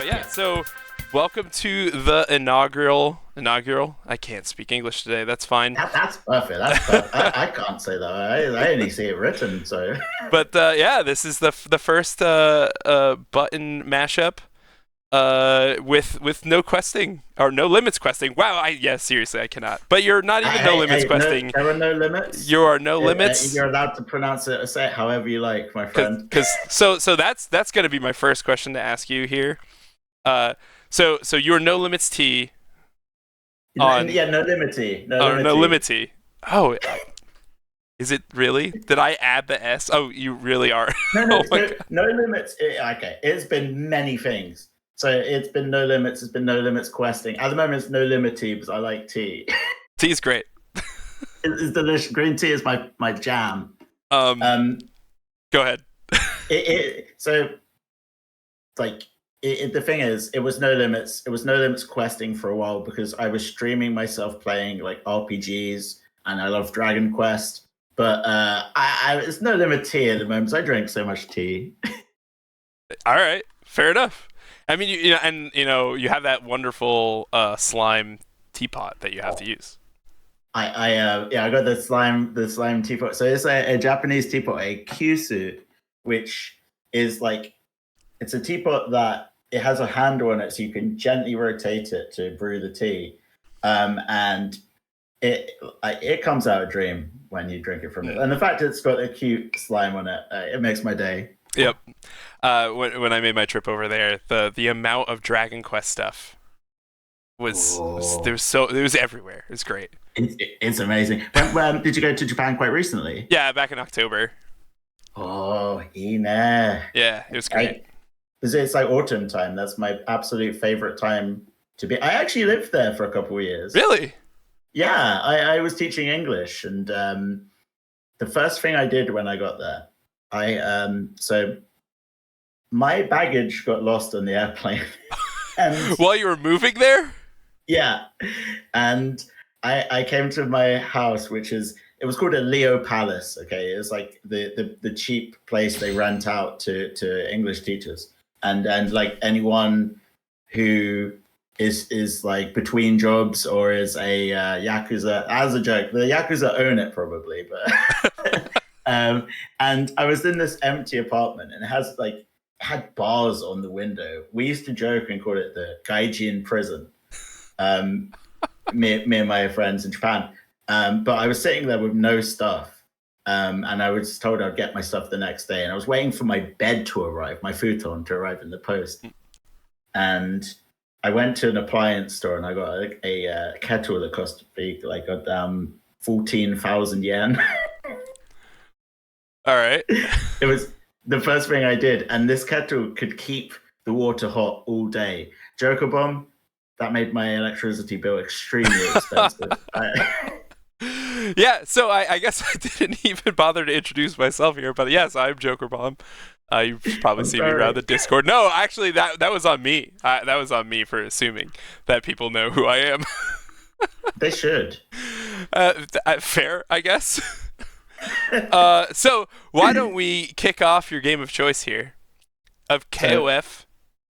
Yeah. So, welcome to the inaugural. I can't speak English today. That's fine. That's perfect. That's perfect. I can't say that. I only see it written. So But yeah, this is the first button mashup with no questing or no limits questing. Wow. Seriously, I cannot. But you're not even no limits questing. there are no limits. You are no limits. You're allowed to pronounce it or say it however you like, my friend. So that's gonna be my first question to ask you here. So you're no limits T. On, no limity. No limity. Oh, is it really? Did I add the S? Oh, you really are. No limits. Okay, it's been many things. So it's been no limits. It's been no limits questing. At the moment, it's no limity because I like tea. Tea's great. It's delicious. Green tea is my jam. Go ahead. The thing is, it was no limits. It was no limits questing for a while because I was streaming myself playing like RPGs, and I love Dragon Quest. But it's no limit tea at the moment. I drink so much tea. All right, fair enough. I mean, you have that wonderful slime teapot that you have to use. I got the slime teapot. So it's a Japanese teapot, a kyusu, which is like, it's a teapot that it has a handle on it, so you can gently rotate it to brew the tea, and it comes out a dream when you drink it from it. And the fact it's got a cute slime on it, it makes my day. Yep. When I made my trip over there, the amount of Dragon Quest stuff was everywhere. It was great. It's amazing. When did you go to Japan quite recently? Yeah, back in October. Oh, Ine. Yeah, it was great. It's like autumn time. That's my absolute favorite time to be. I actually lived there for a couple of years. Really? Yeah, I was teaching English, and the first thing I did when I got there, so my baggage got lost on the airplane. And while you were moving there? Yeah, and I came to my house, it was called a Leo Palace. Okay, it was like the cheap place they rent out to English teachers, and like anyone who is like between jobs or is a yakuza. As a joke, the yakuza own it probably, but and I was in this empty apartment, and it had bars on the window. We used to joke and call it the gaijin prison. Me and my friends in Japan. But I was sitting there with no stuff, and I was told I'd get my stuff the next day. And I was waiting for my bed to arrive, my futon to arrive in the post. And I went to an appliance store, and I got a kettle that cost me like a 14,000 yen. All right. It was the first thing I did, and this kettle could keep the water hot all day. Joker bomb, that made my electricity bill extremely expensive. Yeah, so I guess I didn't even bother to introduce myself here, but yes, I'm Joker Bomb. You've probably seen me around the Discord. No, actually, that was on me. That was on me for assuming that people know who I am. They should. Fair, I guess. So why don't we kick off your game of choice here of KOF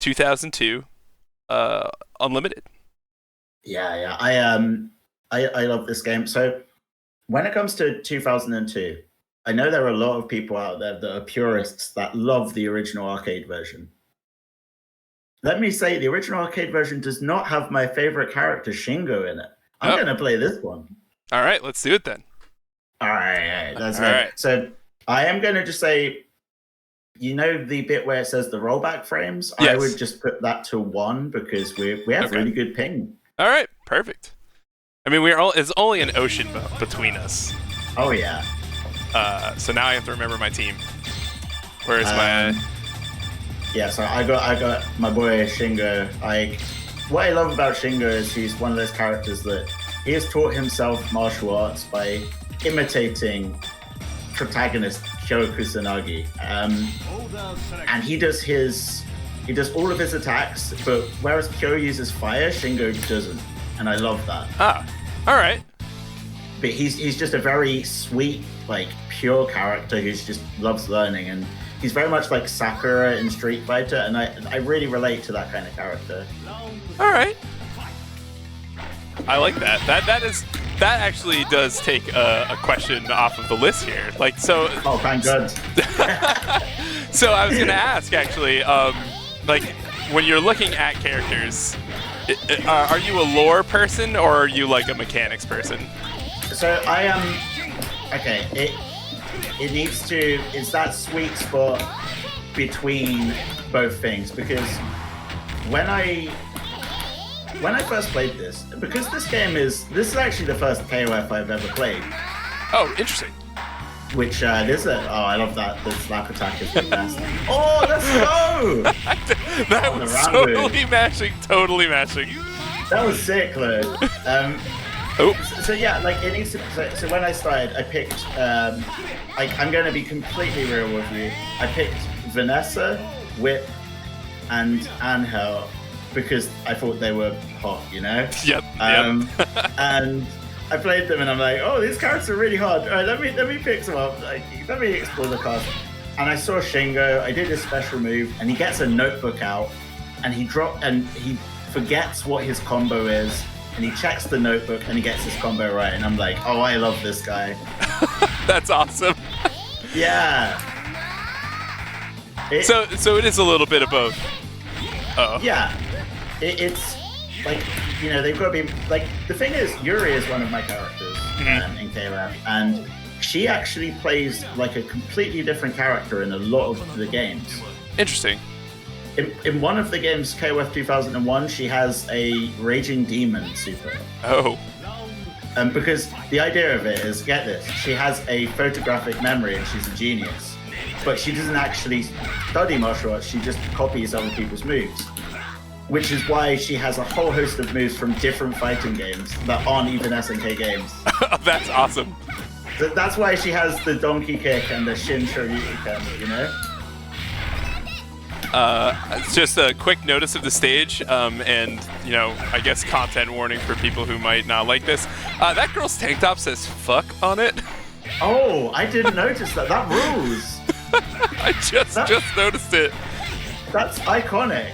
2002 Unlimited? Yeah. I love this game. So when it comes to 2002, I know there are a lot of people out there that are purists that love the original arcade version. Let me say, the original arcade version does not have my favorite character, Shingo, in it. I'm going to play this one. All right, let's do it then. All right. That's right. So I am going to just say, you know the bit where it says the rollback frames? Yes. I would just put that to 1 because we have really good ping. All right, perfect. I mean, it's only an ocean between us. Oh yeah. So now I have to remember my team. Where's my? Yeah, so I got my boy Shingo. What I love about Shingo is he's one of those characters that he has taught himself martial arts by imitating protagonist Kyo Kusanagi, and he does all of his attacks, but whereas Kyo uses fire, Shingo doesn't, and I love that. Ah, all right. but he's just a very sweet, like pure character who's just loves learning, and he's very much like Sakura in Street Fighter, and I really relate to that kind of character. All right. I like that. That actually does take a question off of the list here. Like, so. Oh, thank God. So I was gonna ask actually, like, when you're looking at characters, are you a lore person or are you like a mechanics person? So I am. Okay, it needs to. It's that sweet spot between both things, because when I first played this, because this is actually the first KOF I've ever played. Oh, interesting. Which I love that. The slap attack is the best. Oh, let's go! That was totally mashing. That was sick, Lou. Oh. So yeah, like it needs to. So when I started, I picked. I'm going to be completely real with you. I picked Vanessa, Whip, and Angel because I thought they were hot, you know. Yep. And I played them, and I'm like, oh, these characters are really hard. All right, let me pick some up. Like, let me explore the cast. And I saw Shingo. I did his special move, and he gets a notebook out, and he forgets what his combo is, and he checks the notebook, and he gets his combo right. And I'm like, oh, I love this guy. That's awesome. Yeah. So it is a little bit of both. Uh-oh. Yeah. It's like, you know, they've got to be like, the thing is, Yuri is one of my characters in KOF, and she actually plays like a completely different character in a lot of the games. Interesting. In one of the games, KOF 2001, she has a Raging Demon super. Oh. Because the idea of it is, get this, she has a photographic memory and she's a genius. But she doesn't actually study martial arts, she just copies other people's moves. Which is why she has a whole host of moves from different fighting games that aren't even SNK games. That's awesome. That's why she has the donkey kick and the Shin Shoryuken, you know? It's just a quick notice of the stage, and, you know, I guess content warning for people who might not like this. That girl's tank top says fuck on it. Oh, I didn't notice that. That rules. I just noticed it. That's iconic.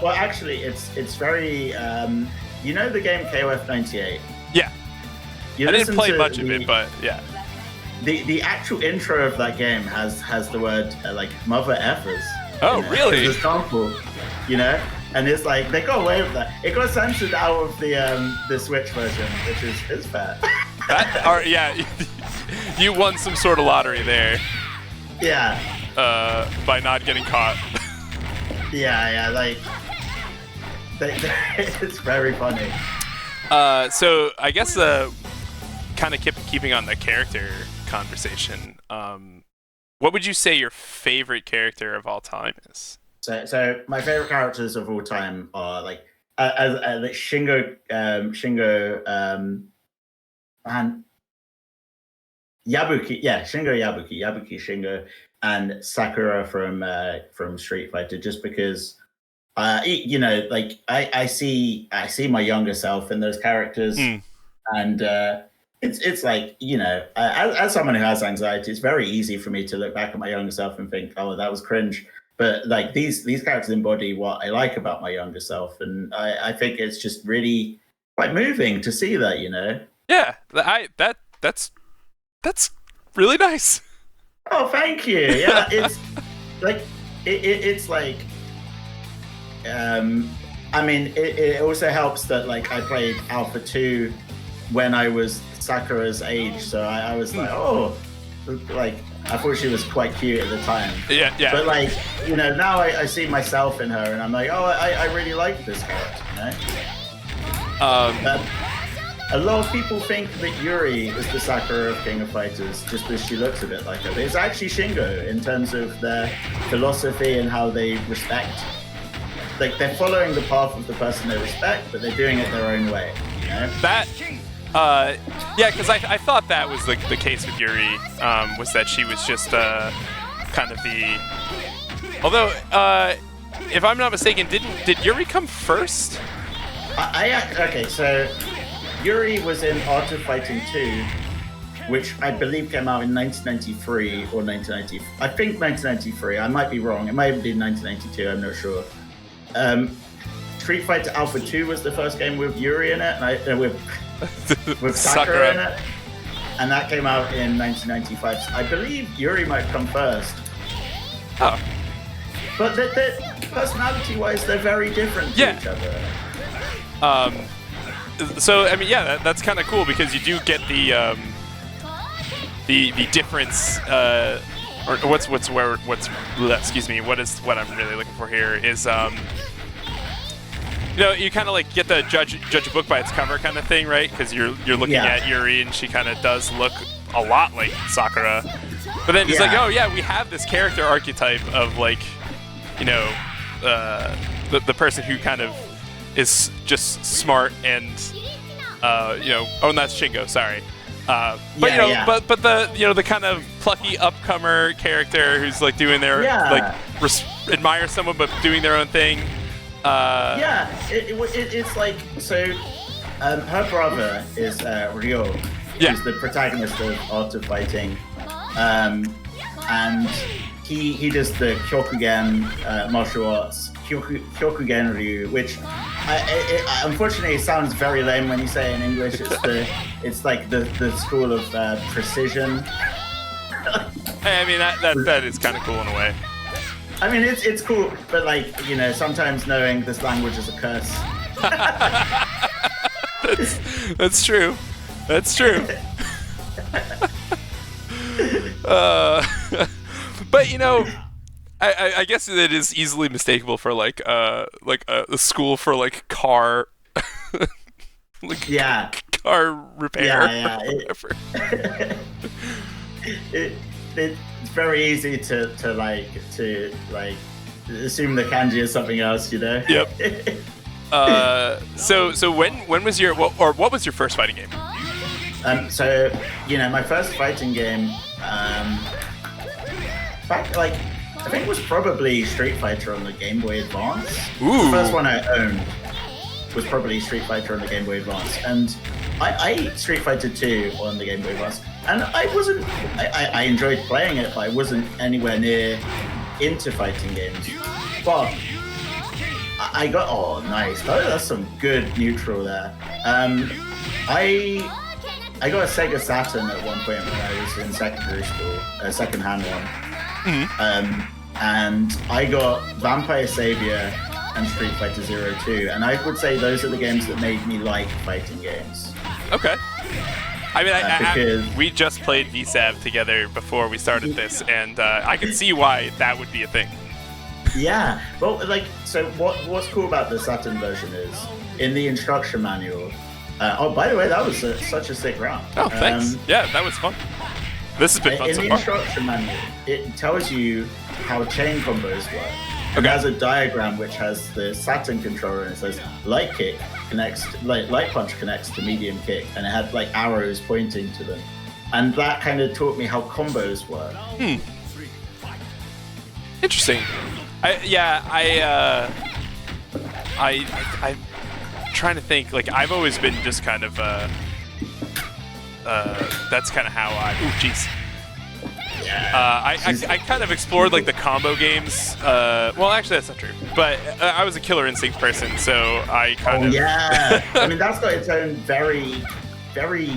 Well, actually, it's very. You know the game KOF 98? Yeah. I didn't play much of it, but yeah. The actual intro of that game has the word like mother effers. Oh, you know, really? It's a sample, you know, and it's like they got away with that. It got censored out of the Switch version, which is fair. Yeah, you won some sort of lottery there. Yeah. By not getting caught. Yeah, like it's very funny. So I guess kind of keeping on the character conversation. What would you say your favorite character of all time is? So my favorite characters of all time are like Shingo, and Yabuki. Yeah, Yabuki, Shingo, and Sakura from Street Fighter. Just because, you know, like I see my younger self in those characters, and it's like, you know, as someone who has anxiety, it's very easy for me to look back at my younger self and think, oh, that was cringe. But like these characters embody what I like about my younger self, and I think it's just really quite moving to see that, you know. Yeah, that's really nice. Oh, thank you. Yeah, it's like it's like, I mean, it also helps that like I played Alpha 2 when I was Sakura's age, so I was like, oh, like I thought she was quite cute at the time. Yeah. But like, you know, now I see myself in her, and I'm like, oh, I really like this character, you know. A lot of people think that Yuri is the Sakura of King of Fighters just because she looks a bit like her. But it's actually Shingo in terms of their philosophy and how they respect. Like, they're following the path of the person they respect, but they're doing it their own way. You know? Yeah, because I thought that was the case with Yuri, was that she was just kind of the... Although, if I'm not mistaken, did Yuri come first? Okay, so Yuri was in Art of Fighting 2, which I believe came out in 1993 or 1990. I think 1993. I might be wrong. It might have been 1992. I'm not sure. Street Fighter Alpha 2 was the first game with Yuri in it, and with Sakura in it, and that came out in 1995. So I believe Yuri might come first. Oh. But personality-wise, they're very different to each other. So I mean, yeah, that's kind of cool because you do get the difference. Or excuse me. What I'm really looking for here is you kind of like get the judge a book by its cover kind of thing, right? Because you're looking at Yuri and she kind of does look a lot like Sakura. But then it's like, oh yeah, we have this character archetype of like, the person who kind of is just smart and and that's Shingo, sorry. But the kind of plucky upcomer character who's like doing their admire someone but doing their own thing. It's like her brother is Ryo, who's the protagonist of Art of Fighting, and he does the Kyokugen martial arts, Kyokugen Ryu, which unfortunately it sounds very lame when you say it in English. It's like the school of precision. I mean that is kind of cool in a way. I mean it's cool, but sometimes knowing this language is a curse. That's true. That's true. But I guess it is easily mistakable for like a school for like car, car repair. It's very easy to assume the kanji is something else, Yep. So when was what was your first fighting game? My first fighting game, back I think it was probably Street Fighter on the Game Boy Advance. Ooh. The first one I owned was probably Street Fighter on the Game Boy Advance, and I Street Fighter 2 on the Game Boy Advance, and I enjoyed playing it, but I wasn't anywhere near into fighting games. But I got nice. That's some good neutral there. I got a Sega Saturn at one point when I was in secondary school, a second-hand one. Mm-hmm. And I got Vampire Savior and Street Fighter 02, and I would say those are the games that made me like fighting games. Okay. I mean, we just played VSAV together before we started this, and I can see why that would be a thing. Yeah. Well, what's cool about the Saturn version is in the instruction manual. By the way, that was such a sick round. Oh, thanks. Yeah, that was fun. This has been fun so far. In the instruction manual, it tells you how chain combos work. It has a diagram which has the Saturn controller, and it says light punch connects to medium kick, and it had arrows pointing to them, and that kind of taught me how combos work. Interesting. I'm trying to think. I've always been just kind of that's kind of how I kind of explored the combo games. Well, actually, that's not true. But I was a Killer Instinct person, so I kind of. Yeah, I mean that's got its own very, very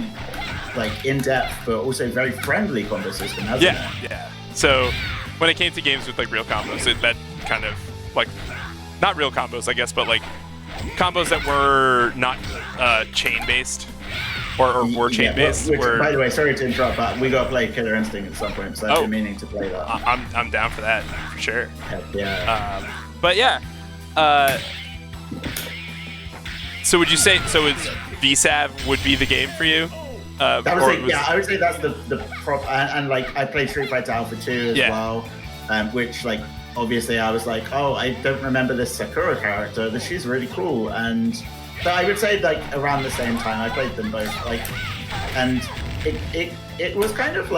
in-depth, but also very friendly combo system, hasn't it? Yeah. So when it came to games with real combos, that kind of not real combos, I guess, but combos that were not chain-based. Or were chain-based. By the way, sorry to interrupt, but we got to play Killer Instinct at some point, so I've been meaning to play that. I'm down for that, for sure. Heck yeah. But yeah. So would you say, it's VSAV would be the game for you? I would say that's the prop, and I played Street Fighter Alpha 2 as well, which obviously I was I don't remember this Sakura character, but she's really cool, but I would say around the same time I played them both, and it was kind of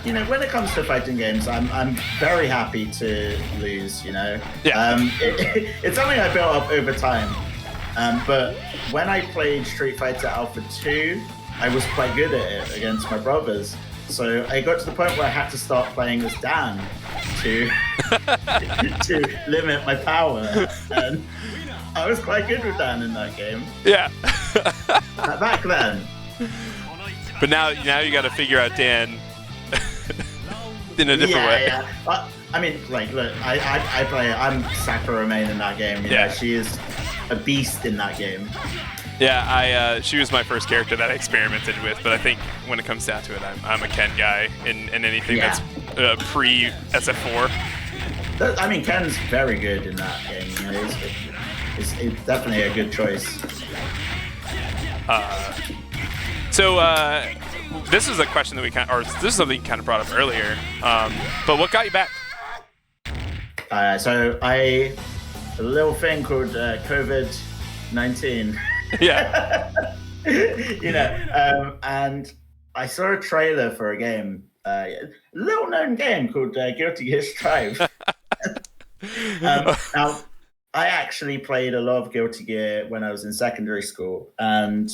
when it comes to fighting games, I'm very happy to lose. Yeah. It's something I built up over time. But when I played Street Fighter Alpha 2, I was quite good at it against my brothers. So I got to the point where I had to start playing as Dan to to limit my power, and I was quite good with Dan in that game. Yeah. Back then. But now you got to figure out Dan in a different way. Yeah. I mean, look, I play. I'm Sakura main in that game. She is a beast in that game. Yeah, she was my first character that I experimented with, but I think when it comes down to it, I'm a Ken guy in anything that's pre SF4. I mean, Ken's very good in that game. It's definitely a good choice. So this is a question that this is something you kind of brought up earlier. But what got you back? So a little thing called COVID-19. Yeah. And I saw a trailer for a game, a little known game called Guilty Gear Strive. Now, I actually played a lot of Guilty Gear when I was in secondary school, and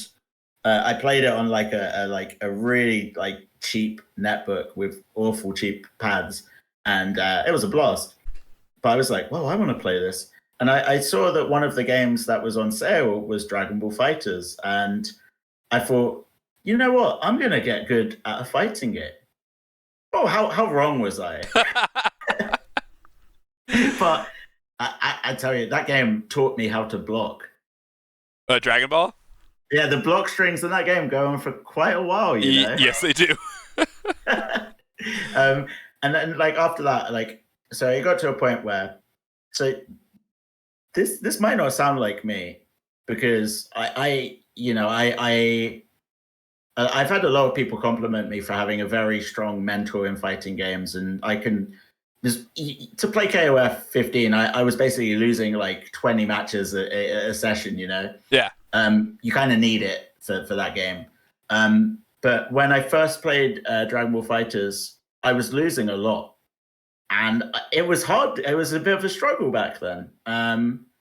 I played it on like a really cheap netbook with awful cheap pads, and it was a blast. But I was like, well, I want to play this. And I saw that one of the games that was on sale was Dragon Ball FighterZ, and I thought, you know what? I'm going to get good at a fighting game. Oh, how wrong was I? But I tell you, that game taught me how to block. Dragon Ball? Yeah, the block strings in that game go on for quite a while, you know? Yes, they do. And then, after that, so it got to a point where, this might not sound like me, because I've had a lot of people compliment me for having a very strong mentor in fighting games, and I can just to play KOF 15. I was basically losing 20 matches a session. Yeah. You kind of need it for that game. But when I first played Dragon Ball FighterZ, I was losing a lot, and it was hard. It was a bit of a struggle back then.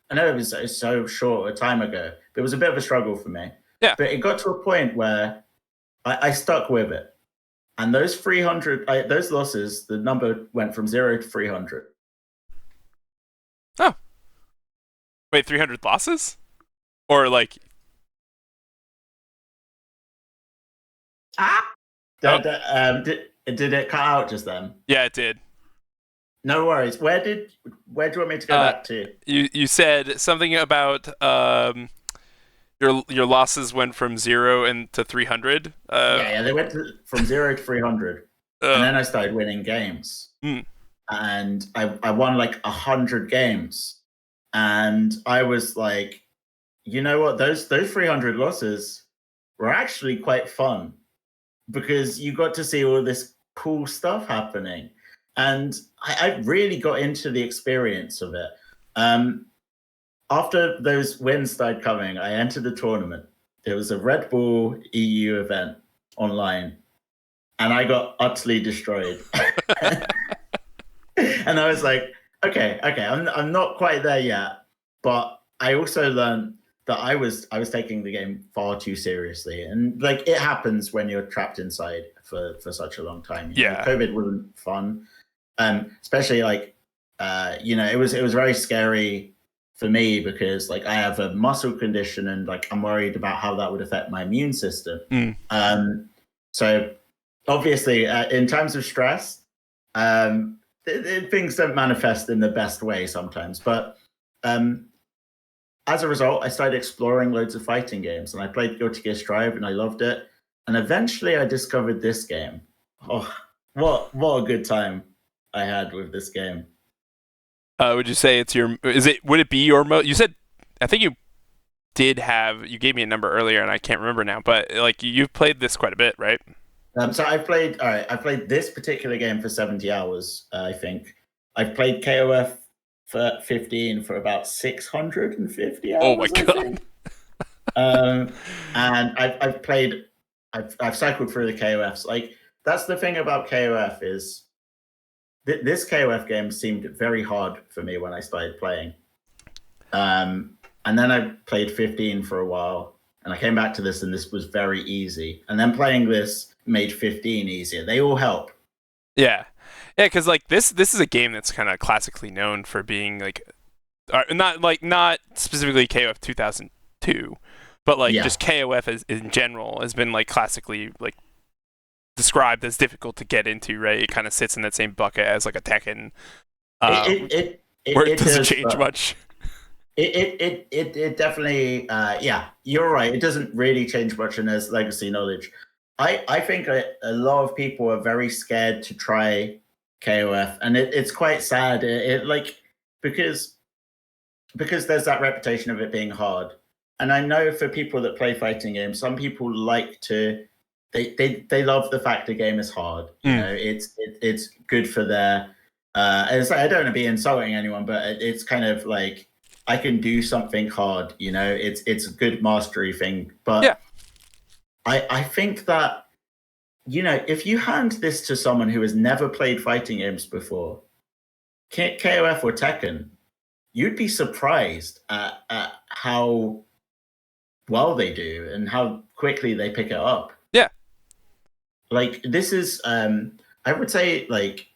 I know it was so short a time ago, but it was a bit of a struggle for me. Yeah. But it got to a point where I stuck with it. And those 300, those losses, the number went from 0 to 300. Oh. Wait, 300 losses? Or Did it cut out just then? Yeah, it did. No worries. Where do you want me to go back to? You said something about your losses went from 0 to 300. Yeah, they went from 0 to 300, and then I started winning games, and I won 100 games, and I was like, you know what? Those 300 losses were actually quite fun, because you got to see all this cool stuff happening. And I really got into the experience of it. After those wins started coming, I entered the tournament. It was a Red Bull EU event online, and I got utterly destroyed. And I was like, okay, I'm not quite there yet, but I also learned that I was taking the game far too seriously, and it happens when you're trapped inside for such a long time. Yeah, COVID wasn't fun. Especially it was very scary for me, because I have a muscle condition, and I'm worried about how that would affect my immune system. So obviously, in times of stress, things don't manifest in the best way sometimes. But as a result, I started exploring loads of fighting games, and I played Guilty Gear Strive, and I loved it. And eventually, I discovered this game. Oh, what a good time I had with this game. Would you say would it be your you said, I think you gave me a number earlier and I can't remember now, but you've played this quite a bit, right? So I played this particular game for 70 hours, I think. I've played KOF for 15 for about 650 hours. Oh my god. And I've cycled through the KOFs. that's the thing about KOF is this KOF game seemed very hard for me when I started playing. And then I played 15 for a while, and I came back to this, and this was very easy. And then playing this made 15 easier. They all help. Yeah, yeah, because like this is a game that's kind of classically known for being like, not specifically KOF 2002, but like just KOF as, in general has been like classically like described as difficult to get into, right? It kind of sits in that same bucket as like a Tekken, where it doesn't change much. It definitely, yeah, you're right. It doesn't really change much, and there's legacy knowledge. I think a lot of people are very scared to try KOF, and it's quite sad. Because there's that reputation of it being hard. And I know for people that play fighting games, some people like to they love the fact the game is hard. You know, it's good for their and it's like, I don't want to be insulting anyone, but it's kind of like I can do something hard, you know, it's a good mastery thing. But yeah. I think that, you know, if you hand this to someone who has never played fighting games before, KOF or Tekken, you'd be surprised at how well they do and how quickly they pick it up. Yeah. Like, this is, I would say, like,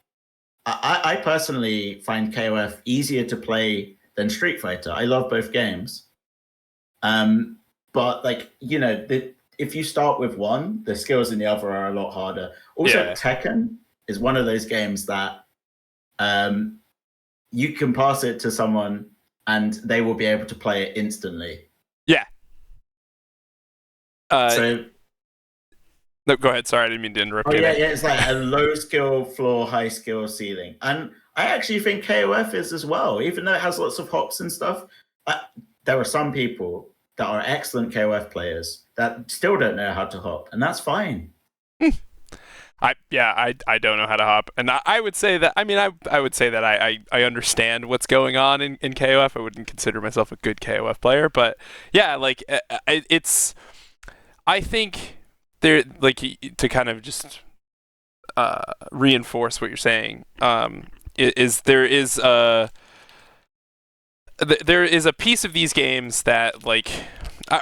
I personally find KOF easier to play than Street Fighter. I love both games. But, like, you know, if you start with one, the skills in the other are a lot harder. Also, Tekken is one of those games that you can pass it to someone and they will be able to play it instantly. Yeah. So no, go ahead. Sorry, I didn't mean to interrupt you. Yeah, it's like a low skill floor, high skill ceiling. And I actually think KOF is as well, even though it has lots of hops and stuff. There are some people that are excellent KOF players that still don't know how to hop, and that's fine. I don't know how to hop, and I would say that. I mean, I would say that I understand what's going on in KOF. I wouldn't consider myself a good KOF player, but yeah, like it's. I think there, like, to kind of just reinforce what you're saying. There is a piece of these games that, like,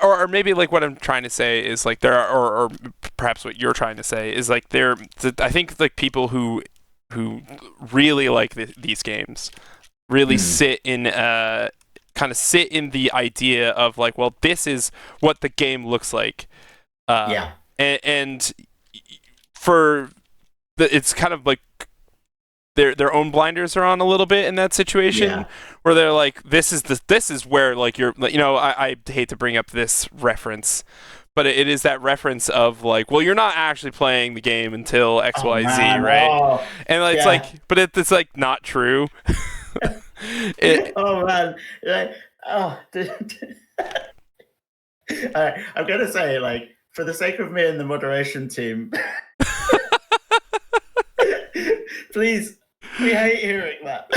or maybe like what I'm trying to say is like there are, or perhaps what you're trying to say is like I think like people who really like these games really sit in kind of sit in the idea of like, well, this is what the game looks like. And for it's kind of like their own blinders are on a little bit in that situation, where they're like, this is where, like, you're, you know, I hate to bring up this reference, but it is that reference of like, well, you're not actually playing the game until XYZ, right? And it's like, but it's like not true. Oh man, I'm gonna say, like, for the sake of me and the moderation team, please, we hate hearing that.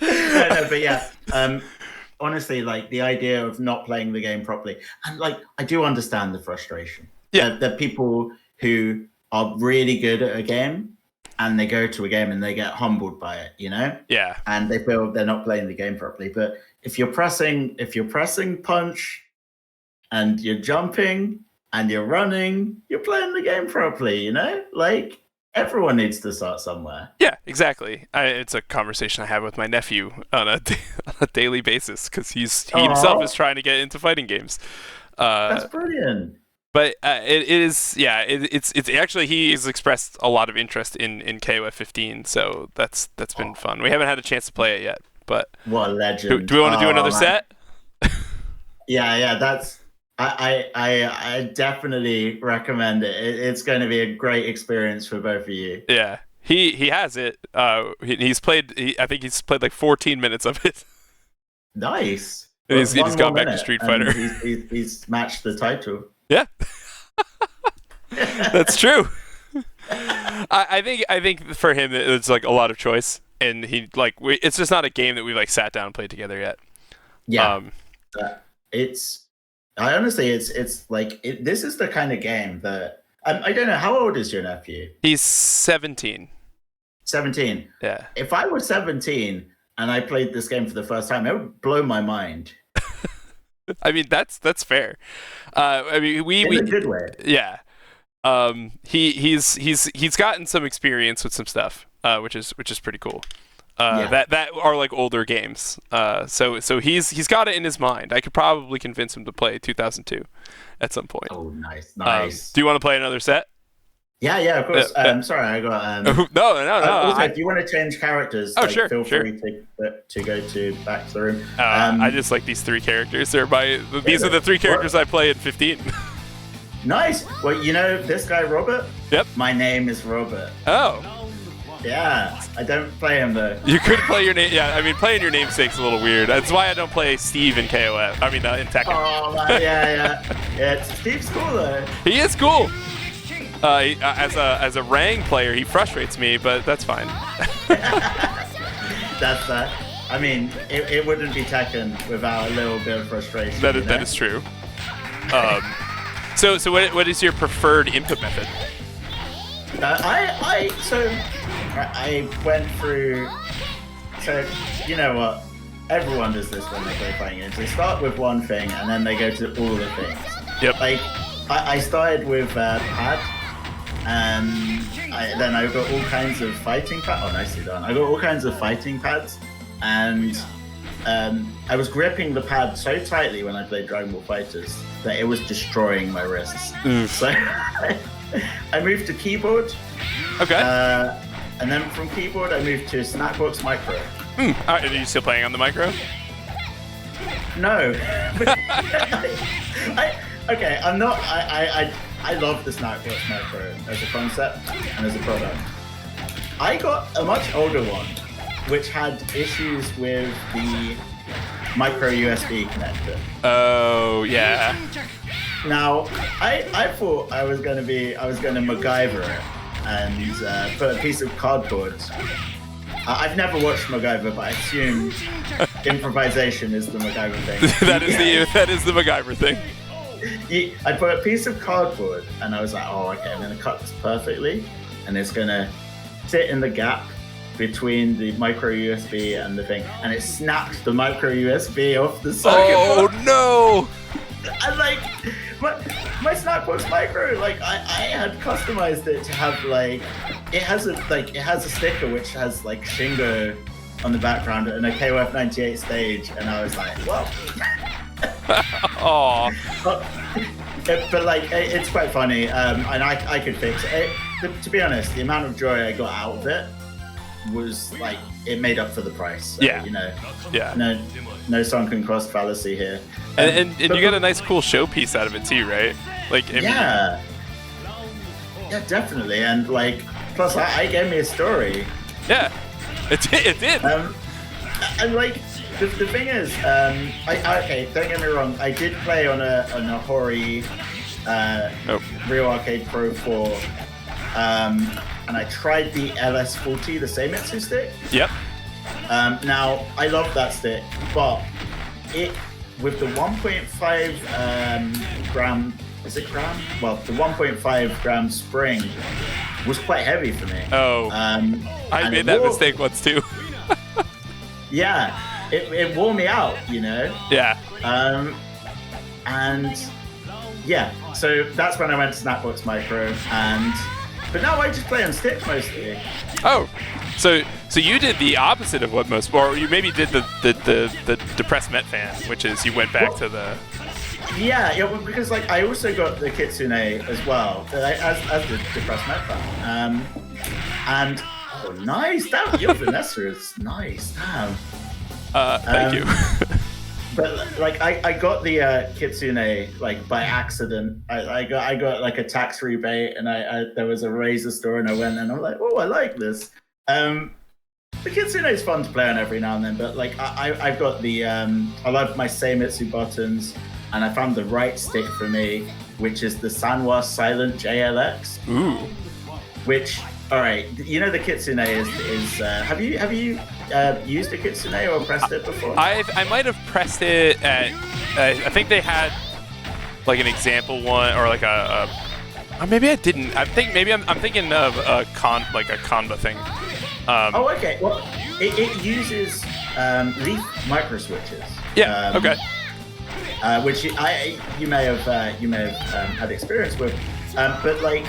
No, but yeah, honestly, like, the idea of not playing the game properly, and like, I do understand the frustration. Yeah, the people who are really good at a game and they go to a game and they get humbled by it, you know? Yeah, and they feel they're not playing the game properly. But if you're pressing punch, and you're jumping and you're running, you're playing the game properly, you know? Like, everyone needs to start somewhere. Yeah, exactly. It's a conversation I have with my nephew on a daily basis, because he himself is trying to get into fighting games. That's brilliant. But it is, yeah, it's actually, he's expressed a lot of interest in KOF 15, so that's been fun. We haven't had a chance to play it yet, but what a legend. Do we want to do another set? Yeah, that's. I definitely recommend it. It's going to be a great experience for both of you. Yeah, he has it. He's played. I think he's played like 14 minutes of it. Nice. He's gone back to Street Fighter. He's matched the title. Yeah, that's true. I think for him it's like a lot of choice, and it's just not a game that we've like sat down and played together yet. Yeah, it's like this is the kind of game that I don't know, how old is your nephew? He's 17. 17. Yeah. If I was 17 and I played this game for the first time, it would blow my mind. I mean, that's fair. I mean, In a good way. yeah. He's gotten some experience with some stuff, which is pretty cool. That are like older games. So he's got it in his mind. I could probably convince him to play 2002 at some point. Oh, nice. Do you want to play another set? Yeah, of course. Sorry, I got. No. Also, if you want to change characters, sure. Feel free to go back to the room. I just like these 3 characters. These are the 3 characters I play in 15. Nice. Well, you know this guy, Robert? Yep. My name is Robert. Oh. Yeah, I don't play him though. You could play your name. Yeah, I mean, playing your namesake's a little weird. That's why I don't play Steve in KOF. I mean, in Tekken. Oh, man, yeah. Steve's cool though. He is cool. As a Rang player, he frustrates me, but that's fine. That's that. I mean, it wouldn't be Tekken without a little bit of frustration. That is true. So what is your preferred input method? I went through. So you know what? Everyone does this when they play fighting games. They start with one thing and then they go to all the things. Yep. Like I started with pad, and then I got all kinds of fighting pads. Oh, nicely done. I got all kinds of fighting pads, and I was gripping the pad so tightly when I played Dragon Ball Fighters that it was destroying my wrists. So I moved to keyboard. Okay. And then from keyboard, I moved to Snapbox Micro. Are you still playing on the micro? No. I'm not. I love the Snapbox Micro as a concept and as a product. I got a much older one, which had issues with the micro USB connector. Oh yeah. Now, I thought I was going to MacGyver it and put a piece of cardboard. I've never watched MacGyver, but I assume improvisation is the MacGyver thing. that is the MacGyver thing. I put a piece of cardboard, and I was like, "Oh, okay, I'm going to cut this perfectly, and it's going to sit in the gap between the micro USB and the thing." And it snapped the micro USB off the socket. Oh no! I like my Snapbox Micro. Like I had customized it to have like it has a sticker which has like Shingo on the background and a KOF 98 stage, and I was like, well. Aww. But like it's quite funny, and I could fix it. To be honest, the amount of joy I got out of it was like it made up for the price. So, yeah. You know. Yeah. No sunken cost fallacy here. And you get a nice cool showpiece out of it too, right? Like yeah, definitely. And like, plus I gave me a story. Yeah, it did. And like the thing is, okay, don't get me wrong. I did play on a Hori Real Arcade Pro 4, and I tried the LS40, the Seimitsu stick. Yep. Now I love that stick, but it with the 1.5 gram. Is it gram? Well, the 1.5 gram spring was quite heavy for me. Oh. I made that mistake once too. Yeah, it wore me out, you know. Yeah. And yeah, so that's when I went to Snapbox Micro, but now I just play on stick mostly. Oh, so you did the opposite of what most, or you maybe did the depressed Met fan, which is you went back to the. Yeah, because like I also got the Kitsune as well, as the depressed Met fan. And oh, nice, damn, your Vanessa is nice, damn. Thank you. But like I got the Kitsune like by accident. I got like a tax rebate, and I there was a razor store, and I went and I'm like, oh, I like this. The Kitsune is fun to play on every now and then, but like I've got the I love my Seimitsu buttons, and I found the right stick for me, which is the Sanwa Silent JLX. Ooh. Which, all right, you know the Kitsune is have you used a Kitsune or pressed it before? I might have pressed it at I think they had like an example one or like a Maybe I didn't. I think maybe I'm thinking of a Kanba thing. Oh, okay. Well, it uses leaf micro switches. Yeah. Okay. Which you may have had experience with, but like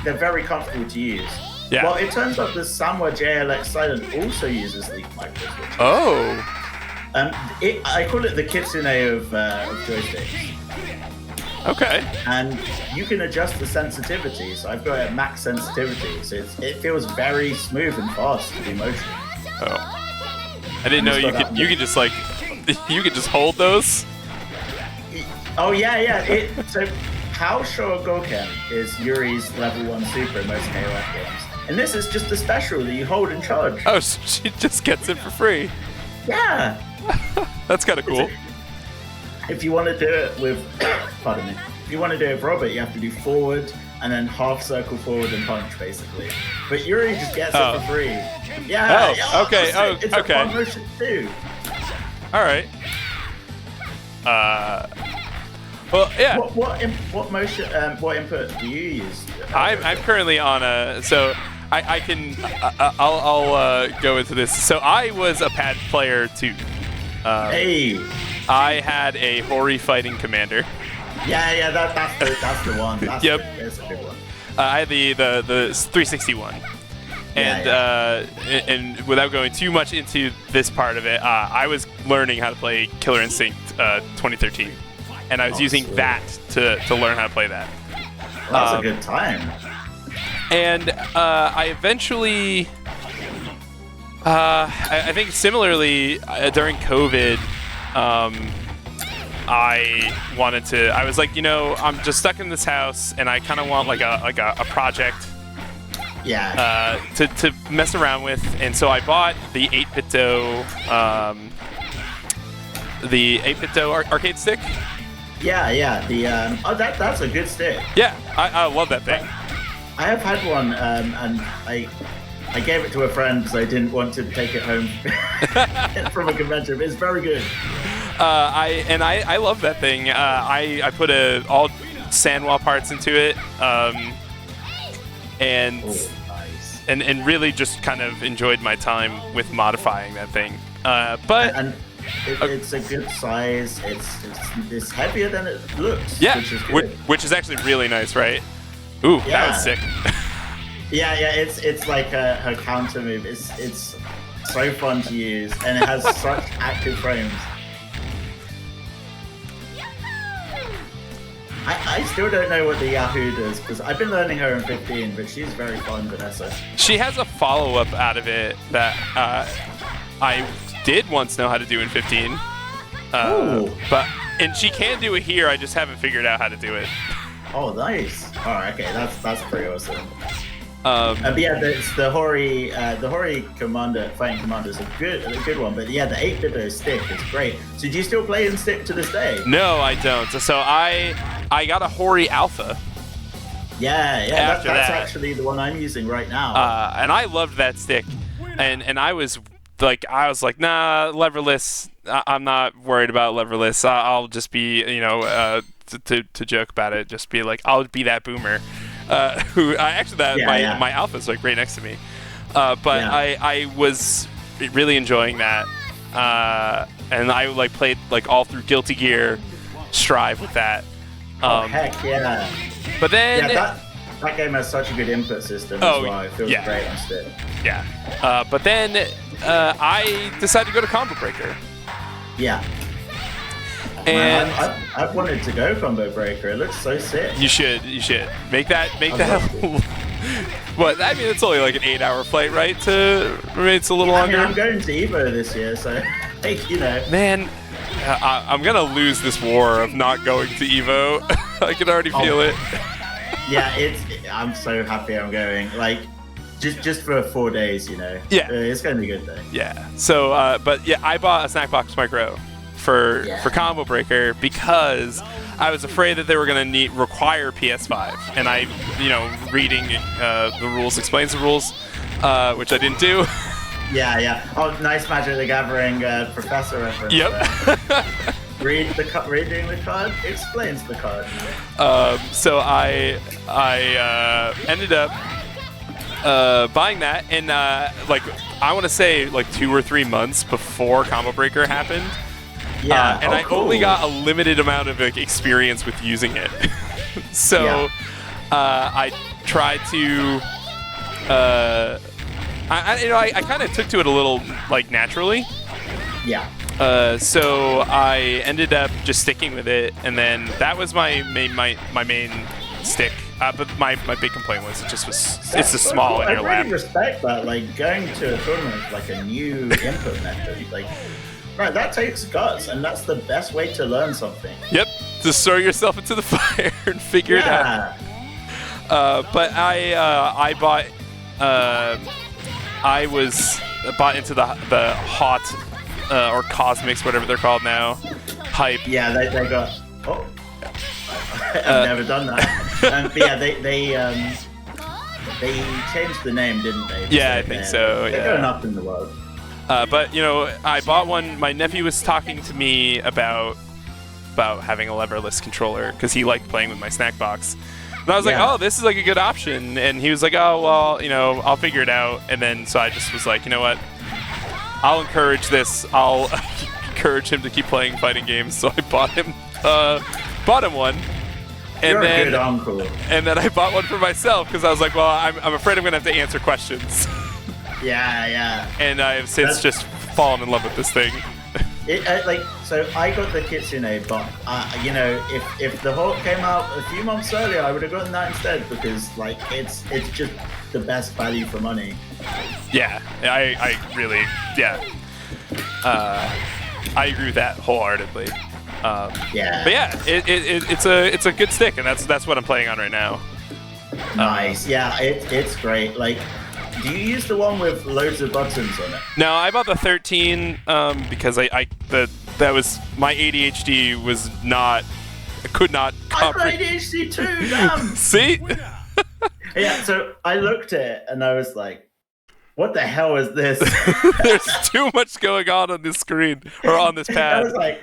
they're very comfortable to use. Yeah. Well, it turns out the Samwa JLX Silent also uses leaf micro switches. Oh. I call it the kitsune of joysticks. Okay. And you can adjust the sensitivity. So I've got it at max sensitivity. So it feels very smooth and fast to do motion. Oh. I didn't know you could just like you could just hold those. Oh yeah. So how Shogoken is Yuri's level 1 super in most KOF games. And this is just a special that you hold and charge. Oh, so she just gets it for free. Yeah. That's kind of cool. If you want to do it with, pardon me, if you want to do it with Robert, you have to do forward and then half circle forward and punch, basically. But Yuri just gets it for free. Yeah. Oh, okay. It's okay. a fun motion too. All right. Well, yeah. What motion? What input do you use? I'm currently on a so. I can I'll go into this. So I was a pad player too. Hey. I had a Hori fighting commander. Yeah, that's the one. That's yep. That's a good one. I had the 361. And and without going too much into this part of it, I was learning how to play Killer Instinct 2013, and I was using that to learn how to play that. Well, that's a good time. And I eventually, I think similarly during COVID, I was like, I'm just stuck in this house, and I kind of want like a project. Yeah. To mess around with, and so I bought the 8-bit arcade stick. Yeah. That's a good stick. Yeah, I love that thing. I have had one, and I gave it to a friend because I didn't want to take it home from a convention. It's very good. I love that thing. I put all Sanwa parts into it. Nice. and really just kind of enjoyed my time with modifying that thing. But it's a good size. It's heavier than it looks. Yeah, which is good. Which is actually really nice, right? Ooh, yeah. That was sick. yeah. It's like her counter move. It's so fun to use, and it has such active frames. I still don't know what the Yahoo does, because I've been learning her in 15, but she's very fun, Vanessa. She has a follow-up out of it that I did once know how to do in 15. And she can do it here, I just haven't figured out how to do it. Oh, nice. Alright, okay, that's pretty awesome. But yeah, it's the Hori fighting commander is a good one. But yeah, the 8-bit stick is great. So do you still play in stick to this day? No, I don't. So I got a Hori Alpha. Yeah, that's actually the one I'm using right now. And I loved that stick, and I was like, nah, leverless. I'm not worried about leverless. I'll just be, to joke about it, just be like, I'll be that boomer. My Alpha's like right next to me, I was really enjoying that, and I like played like all through Guilty Gear Strive with that. Heck yeah! But then that game has such a good input system as well. It feels great on stick. Yeah, but then I decided to go to Combo Breaker. Yeah. And I've wanted to go Combo Breaker. It looks so sick. You should make that. What? I mean, it's only like an 8-hour flight, right? It's a little longer. I'm going to Evo this year, so Man, I'm gonna lose this war of not going to Evo. I can already feel it. Yeah, I'm so happy I'm going. Like, just for 4 days, Yeah. It's gonna be a good day. Yeah. So, I bought a Snackbox Micro for Combo Breaker because I was afraid that they were going to require PS5, and I, reading the rules explains the rules, which I didn't do. Yeah. Oh, nice Magic the Gathering professor reference. Yep. Reading the card explains the card. So I ended up buying that, and like I want to say like 2 or 3 months before Combo Breaker happened. Yeah, and I cool. only got a limited amount of like, experience with using it. So I tried to, I kind of took to it a little like naturally. Yeah. So I ended up just sticking with it, and then that was my main stick. But my big complaint was it's just small in your lap. I really respect that. Like going to a tournament with like a new input method, like right, that takes guts, and that's the best way to learn something. Yep, just throw yourself into the fire and figure it out. But I bought bought into the hot or cosmics, whatever they're called now, hype. Yeah, they got. Oh, I've never done that. But yeah, they changed the name, didn't they? Yeah, I think so. They're going up in the world. But you know, I bought one. My nephew was talking to me about having a leverless controller because he liked playing with my snack box. And I was like, oh, this is like a good option. And he was like, oh, well, you know, I'll figure it out. And then so I just was like, you know what? I'll encourage this. I'll encourage him to keep playing fighting games. So I bought him one. And You're then, a good uncle. And then I bought one for myself because I was like, well, I'm afraid I'm going to have to answer questions. Yeah. And I have since just fallen in love with this thing. So I got the Kitsune, but you know, if the Hawk came out a few months earlier, I would have gotten that instead because like it's just the best value for money. Yeah, I really I agree with that wholeheartedly. Yeah. But yeah, it's a good stick, and that's what I'm playing on right now. Nice. Yeah, it's great. Like, do you use the one with loads of buttons on it? No, I bought the 13 because that was my ADHD was not could not. I got ADHD too. Damn. See? Yeah. So I looked at it and I was like, "What the hell is this?" There's too much going on this screen or on this pad. I was like,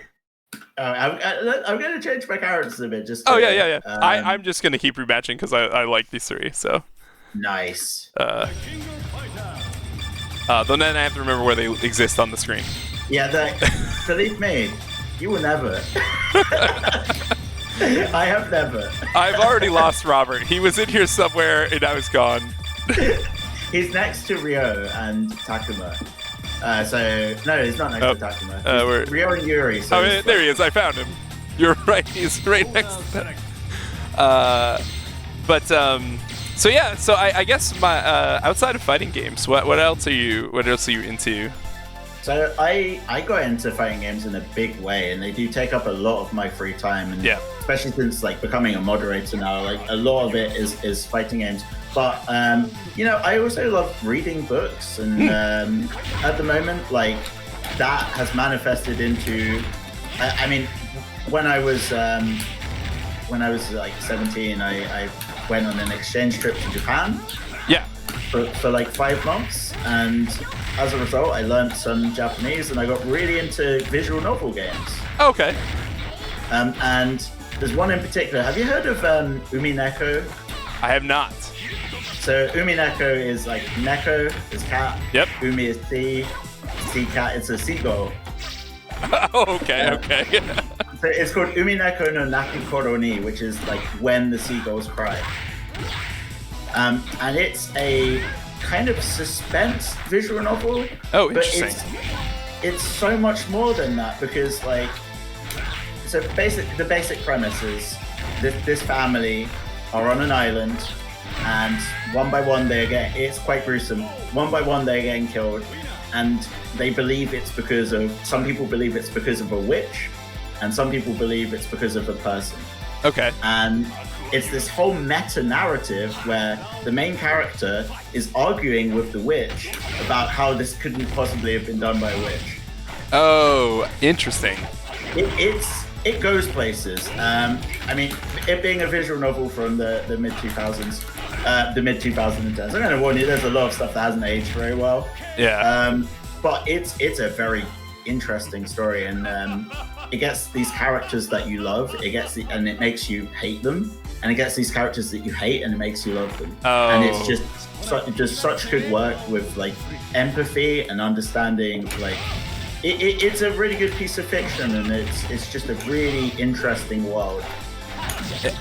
I'm going to change my characters a bit. Just to, yeah. I'm just going to keep rematching because I like these three. So nice. Though then I have to remember where they exist on the screen. Yeah, believe me, you will never. I have never. I've already lost Robert. He was in here somewhere and I was gone. He's next to Ryo and Takuma. No, he's not next to Takuma. Ryo and Yuri. So there he is. I found him. You're right. He's right next to them. So yeah. So I guess my outside of fighting games, what else are you into? So I got into fighting games in a big way, and they do take up a lot of my free time. And especially since like becoming a moderator now, like a lot of it is fighting games. But you know, I also love reading books, and at the moment, like that has manifested into. I mean, when I was like 17, I went on an exchange trip to Japan. Yeah. For like 5 months, and as a result, I learned some Japanese, and I got really into visual novel games. Okay. And there's one in particular. Have you heard of Umineko? I have not. So Umineko is like Neko is cat. Yep. Umi is sea cat. It's a seagull. Okay. So it's called Umineko no Nakikoro ni, which is like when the seagulls cry. And it's a kind of suspense visual novel. Oh, interesting. But it's so much more than that because like, so the basic premise is this family are on an island, and one by one it's quite gruesome. One by one they're getting killed, and they believe it's because of, some people believe it's because of a witch, and some people believe it's because of a person. Okay. And it's this whole meta narrative where the main character is arguing with the witch about how this couldn't possibly have been done by a witch. Oh, interesting. It goes places. I mean, it being a visual novel from the mid 2000s, the mid 2010s. I'm going to warn you, there's a lot of stuff that hasn't aged very well. Yeah. But it's a very interesting story, and it gets these characters that you love. And it makes you hate them, and it gets these characters that you hate, and it makes you love them. Oh. And it's just such good work with like empathy and understanding. Like it's a really good piece of fiction, and it's just a really interesting world.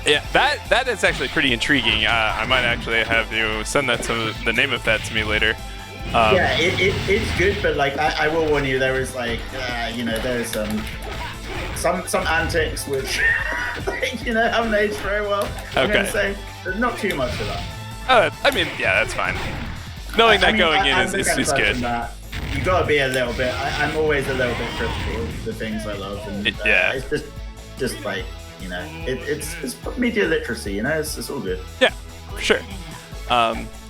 Yeah, that is actually pretty intriguing. I might actually have you send the name of that to me later. Yeah, it's good, but like I will warn you, there is like there's some antics which haven't aged very well. I'm gonna say there's not too much of that. I mean, yeah, that's fine. Knowing that going in is good. You gotta be a little bit. I'm always a little bit critical of the things I love, and it's just like it's media literacy. It's all good. Yeah, for sure.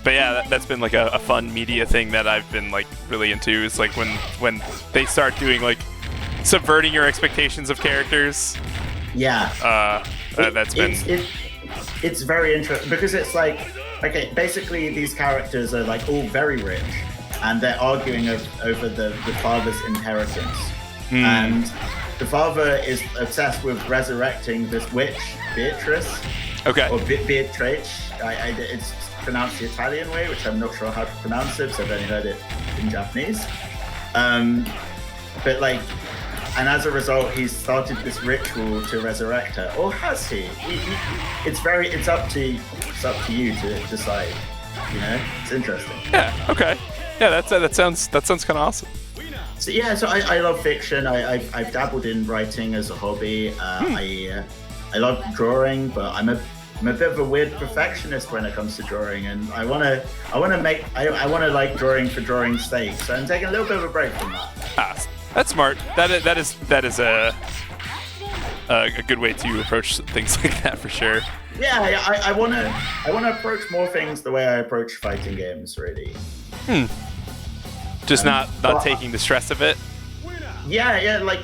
But yeah, that's been like a fun media thing that I've been like really into. Is like when they start doing like subverting your expectations of characters. Yeah. It's very interesting because it's like, okay, basically these characters are like all very rich, and they're arguing over the father's inheritance. And the father is obsessed with resurrecting this witch, Beatrice. Okay. Or Beatrice. It's pronounced the Italian way, which I'm not sure how to pronounce it, because I've only heard it in Japanese. But like, and as a result, he's started this ritual to resurrect her. Or has he? It's up to you to decide. It's interesting. Yeah. Okay. Yeah, that sounds kind of awesome. So I love fiction. I've dabbled in writing as a hobby. I love drawing, but I'm a bit of a weird perfectionist when it comes to drawing, and I want to like drawing for drawing's sake. So I'm taking a little bit of a break from that. That's smart. That is a good way to approach things like that for sure. Yeah, I want to approach more things the way I approach fighting games, really. Just not taking the stress of it. Yeah, like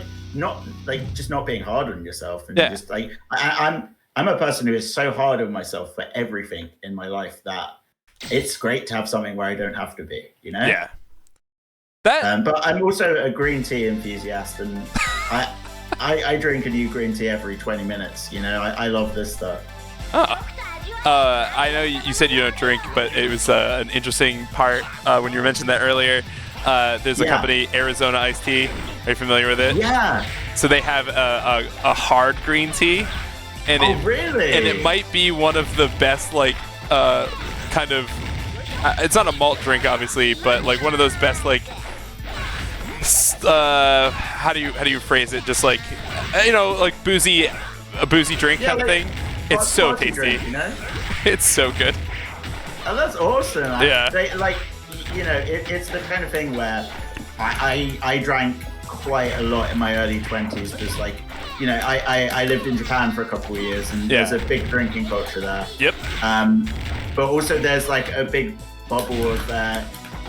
just not being hard on yourself, and just like I'm a person who is so hard on myself for everything in my life that it's great to have something where I don't have to be, Yeah. But I'm also a green tea enthusiast, and I drink a new green tea every 20 minutes. I love this stuff. I know you said you don't drink, but it was an interesting part when you mentioned that earlier. There's a company, Arizona Iced Tea. Are you familiar with it? Yeah. So they have a hard green tea. And really? And it might be one of the best, like, kind of. It's not a malt drink, obviously, but like one of those best, like. How do you phrase it? Just like, like a boozy drink kind of thing. It's so tasty. Drink, It's so good. Oh, that's awesome. Yeah. It's the kind of thing where I drank quite a lot in my early 20s because, like, I lived in Japan for a couple of years, and there's a big drinking culture there. Yep. But also there's like a big bubble of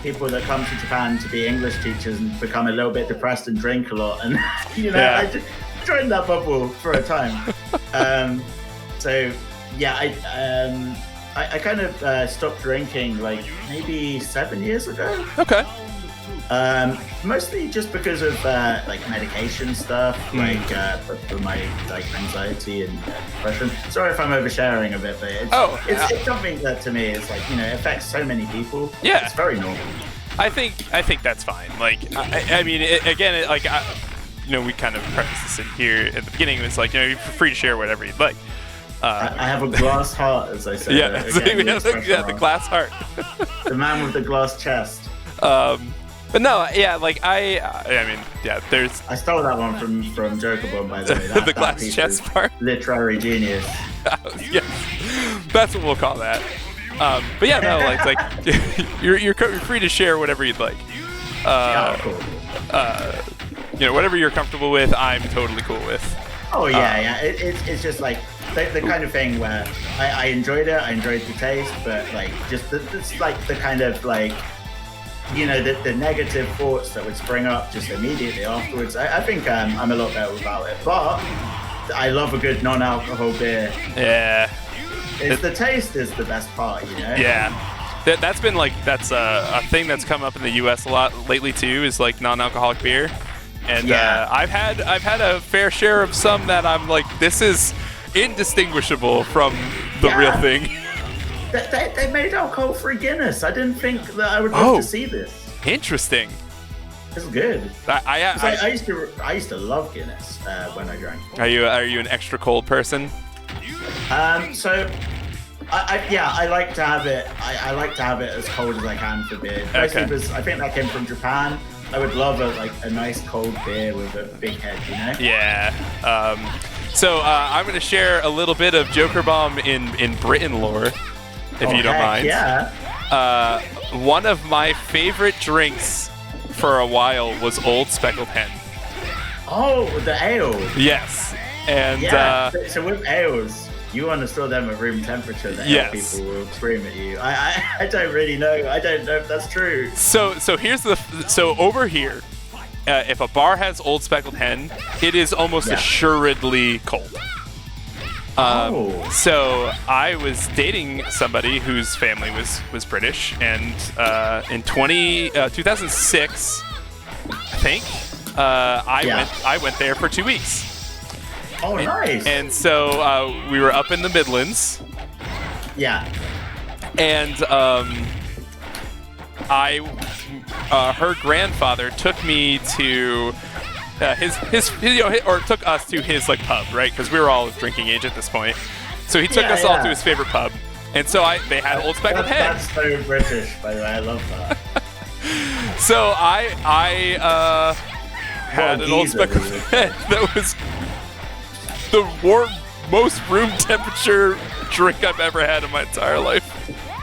people that come to Japan to be English teachers and become a little bit depressed and drink a lot, and I just joined that bubble for a time. I kind of stopped drinking like maybe 7 years ago. Okay. Mostly just because of like medication stuff, like for my like anxiety and depression. Sorry if I'm oversharing a bit, but it's something that to me is like affects so many people. Yeah, it's very normal. I think that's fine. Like I mean, we kind of preface this in here at the beginning. It's like you're free to share whatever you'd like. I have a glass heart, as I said. Yeah, we have the glass heart. The man with the glass chest. But no, yeah, like I mean, yeah, there's. I stole that one from Jokerbomb, by the way. The glass chest part. Literary genius. Yeah, that's what we'll call that. But yeah, no, it's like you're free to share whatever you'd like. Cool. Whatever you're comfortable with, I'm totally cool with. Oh yeah. It's just like the kind of thing where I enjoyed it. I enjoyed the taste, but like just it's like the kind of like. The negative thoughts that would spring up just immediately afterwards. I think I'm a lot better without it. But I love a good non-alcohol beer. Yeah. The taste is the best part, Yeah. That's been like, that's a thing that's come up in the U.S. a lot lately too, is like non-alcoholic beer. And I've had a fair share of some that I'm like, this is indistinguishable from the real thing. They made alcohol-free Guinness. I didn't think that I would love to see this. Interesting. It's good. I used to love Guinness when I drank. Are you an extra cold person? So I like to have it. I like to have it as cold as I can for beer. Mostly because I think that came from Japan. I would love a nice cold beer with a big head, you know? Yeah. So I'm going to share a little bit of Joker Bomb in Britain lore, if you don't mind. Yeah. One of my favorite drinks for a while was Old Speckled Hen. Oh, the ale. Yes. And so with ales, you want to store them at room temperature. The ale people will scream at you. I don't really know. I don't know if that's true. So here's so over here, if a bar has Old Speckled Hen, it is almost assuredly cold. So I was dating somebody whose family was British, and in 2006, I think, I went there for 2 weeks. Oh, nice. And so we were up in the Midlands. Yeah. And her grandfather took me to took us to his pub, right? Because we were all drinking age at this point. So he took us all to his favorite pub, and so they had Old Speckled Hen. That's so British, by the way. I love that. So I had an Old Speckled Hen that was the most room temperature drink I've ever had in my entire life.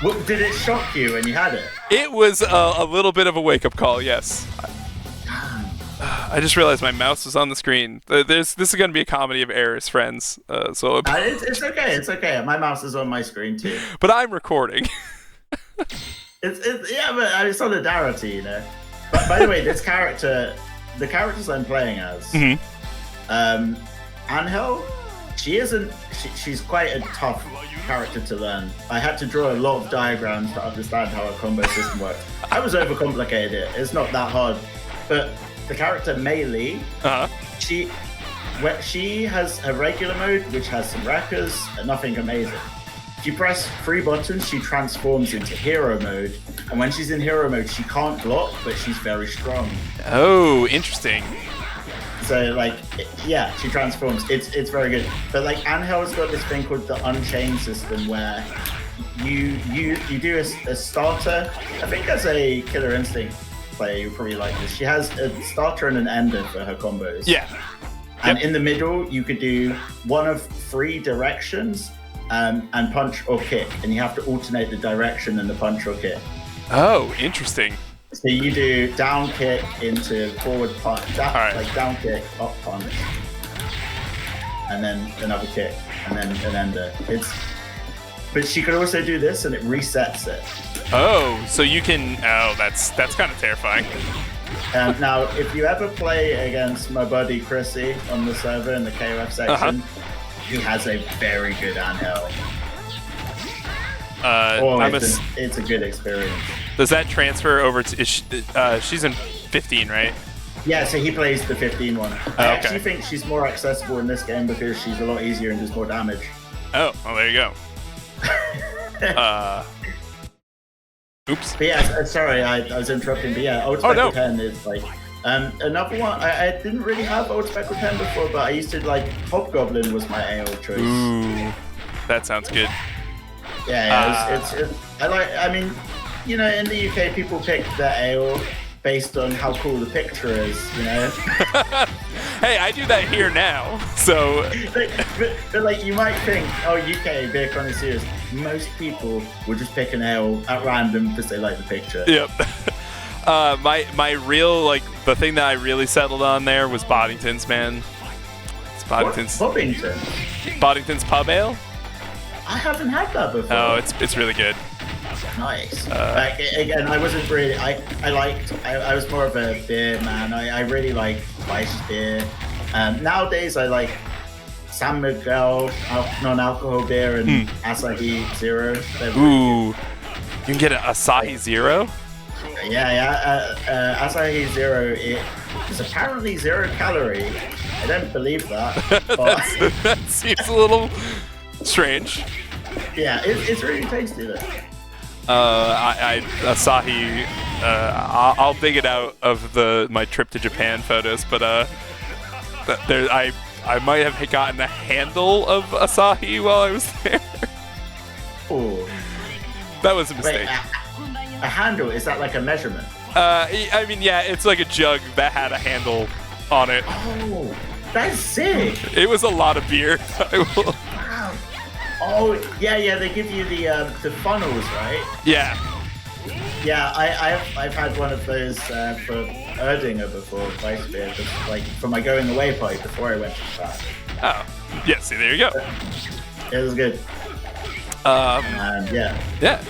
Well, did it shock you when you had it? It was a little bit of a wake-up call, yes. I just realized my mouse was on the screen. This is going to be a comedy of errors, friends. It's okay. It's okay. My mouse is on my screen too. But I'm recording. But it's solidarity, you know. But by the way, the characters I'm playing as, Angel, she's quite a tough character to learn. I had to draw a lot of diagrams to understand how a combo system works. I was overcomplicated it. It's not that hard. But the character Melee, she has a regular mode, which has some wreckers and nothing amazing. If you press 3 buttons, she transforms into hero mode. And when she's in hero mode, she can't block, but she's very strong. Oh, interesting. So she transforms. It's very good. But Angel's got this thing called the Unchained system, where you do a starter. I think as a Killer Instinct player, you probably like this. She has a starter and an ender for her combos. Yeah. And in the middle, you could do one of 3 directions, and punch or kick, and you have to alternate the direction and the punch or kick. Oh, interesting. So you do down kick into forward punch, down kick, up punch, and then another kick, and then an ender. But she could also do this, and it resets it. Oh, so you can. Oh, that's kind of terrifying. Now, if you ever play against my buddy Chrissy on the server in the KOF section, he has a very good Angel. It's a good experience. Does that transfer over to? She's in 15, right? Yeah, so he plays the 15 one. I actually think she's more accessible in this game because she's a lot easier and does more damage. Oh, well, there you go. Oops. But yeah, sorry, I was interrupting. But yeah, Old Speckled Hen is another one. I didn't really have Old Speckled Hen before, but I used to Hobgoblin was my ale choice. Ooh, that sounds good. Yeah, I mean, you know, in the UK, people pick their ale based on how cool the picture is, you know? Hey, I do that here now, so... but you might think, oh, UK, beer connoisseurs, most people will just pick an ale at random because they like the picture. Yep. My real, the thing that I really settled on there was Boddington's, man. It's Boddington's... Boddington? Boddington's Pub Ale? I haven't had that before. Oh, it's really good. Nice. Again, I wasn't really. I was more of a beer man. I really like spiced beer. Nowadays, I like San Miguel non-alcohol beer and Asahi Zero. Ooh, you can get an Asahi Zero. Asahi Zero, it is apparently 0 calorie. I don't believe that, but That seems a little strange. yeah, it's really tasty though. Asahi. I'll dig it out of my trip to Japan photos, but I might have gotten a handle of Asahi while I was there. Ooh. That was a Wait, mistake. a handle, is that like a measurement? I mean, yeah, it's like a jug that had a handle on it. Oh, that's sick. It was a lot of beer. Wow. Oh, yeah, they give you the funnels, right? Yeah. Yeah, I've had one of those for Erdinger before, vice beer, like for my going away party before I went to Japan. Oh, yeah. See, there you go. It was good. Yeah. Yeah.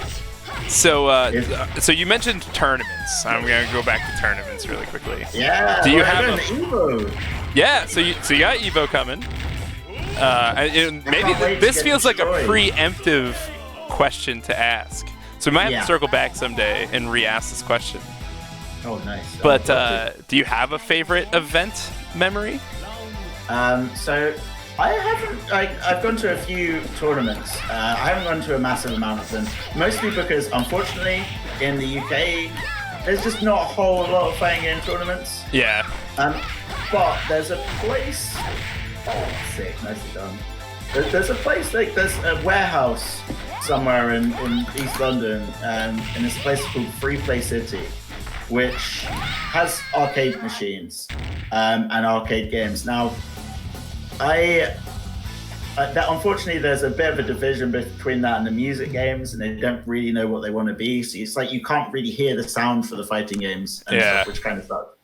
So you mentioned tournaments. I'm gonna go back to tournaments really quickly. Yeah. Do you we're have going to Evo? Yeah. So you got Evo coming. And maybe this feels like a preemptive question to ask. So we might have to circle back someday and re-ask this question. Oh, nice. But do you have a favorite event memory? So I haven't. I've gone to a few tournaments. I haven't gone to a massive amount of them, mostly because, unfortunately, in the UK, there's just not a whole lot of fighting game tournaments. Yeah. But there's a place. Oh, sick! Nicely done. There's a place there's a warehouse somewhere in East London, and it's a place called Free Play City, which has arcade machines and arcade games. Now, that unfortunately there's a bit of a division between that and the music games, and they don't really know what they want to be. So it's like you can't really hear the sound for the fighting games and stuff, which kind of sucks.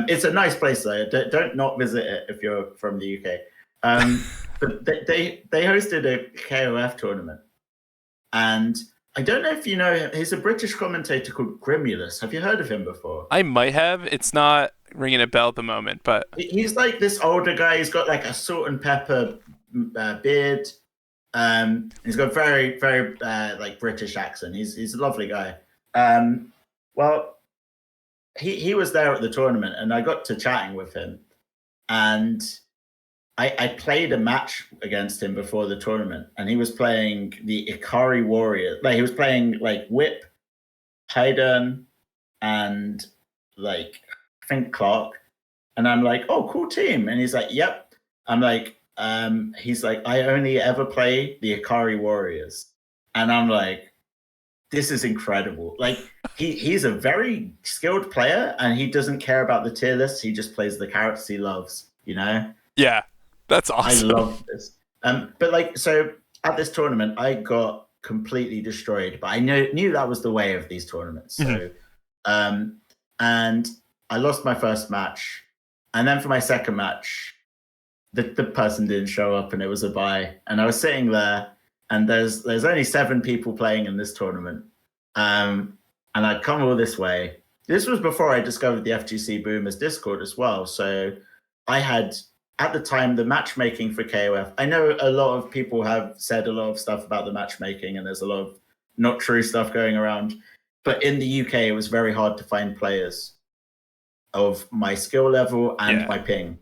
It's a nice place though. Don't not visit it if you're from the UK. But they hosted a KOF tournament, and I don't know if you know him. He's a British commentator called Grimulus. Have you heard of him before? I might have. It's not ringing a bell at the moment, but he's like this older guy. He's got like a salt and pepper beard. He's got very, very like British accent. He's a lovely guy. Well, he was there at the tournament, and I got to chatting with him, and I played a match against him before the tournament, and he was playing the Ikari Warrior. Like he was playing like Whip, Hayden, and like I think Clark. And I'm like, oh, cool team. And he's like, yep. I'm like, he's like, I only ever play the Ikari Warriors. And I'm like, this is incredible. Like he's a very skilled player, and he doesn't care about the tier list. He just plays the characters he loves, you know? Yeah. That's awesome. I love this. But like, so at this tournament, I got completely destroyed, but I knew that was the way of these tournaments. So, and I lost my first match, and then for my second match, the person didn't show up, and it was a bye. And I was sitting there, and there's only 7 people playing in this tournament, and I'd come all this way. This was before I discovered the FGC Boomers Discord as well. So I had, at the time, the matchmaking for KOF. I know a lot of people have said a lot of stuff about the matchmaking, and there's a lot of not true stuff going around. But in the UK, it was very hard to find players of my skill level and my ping.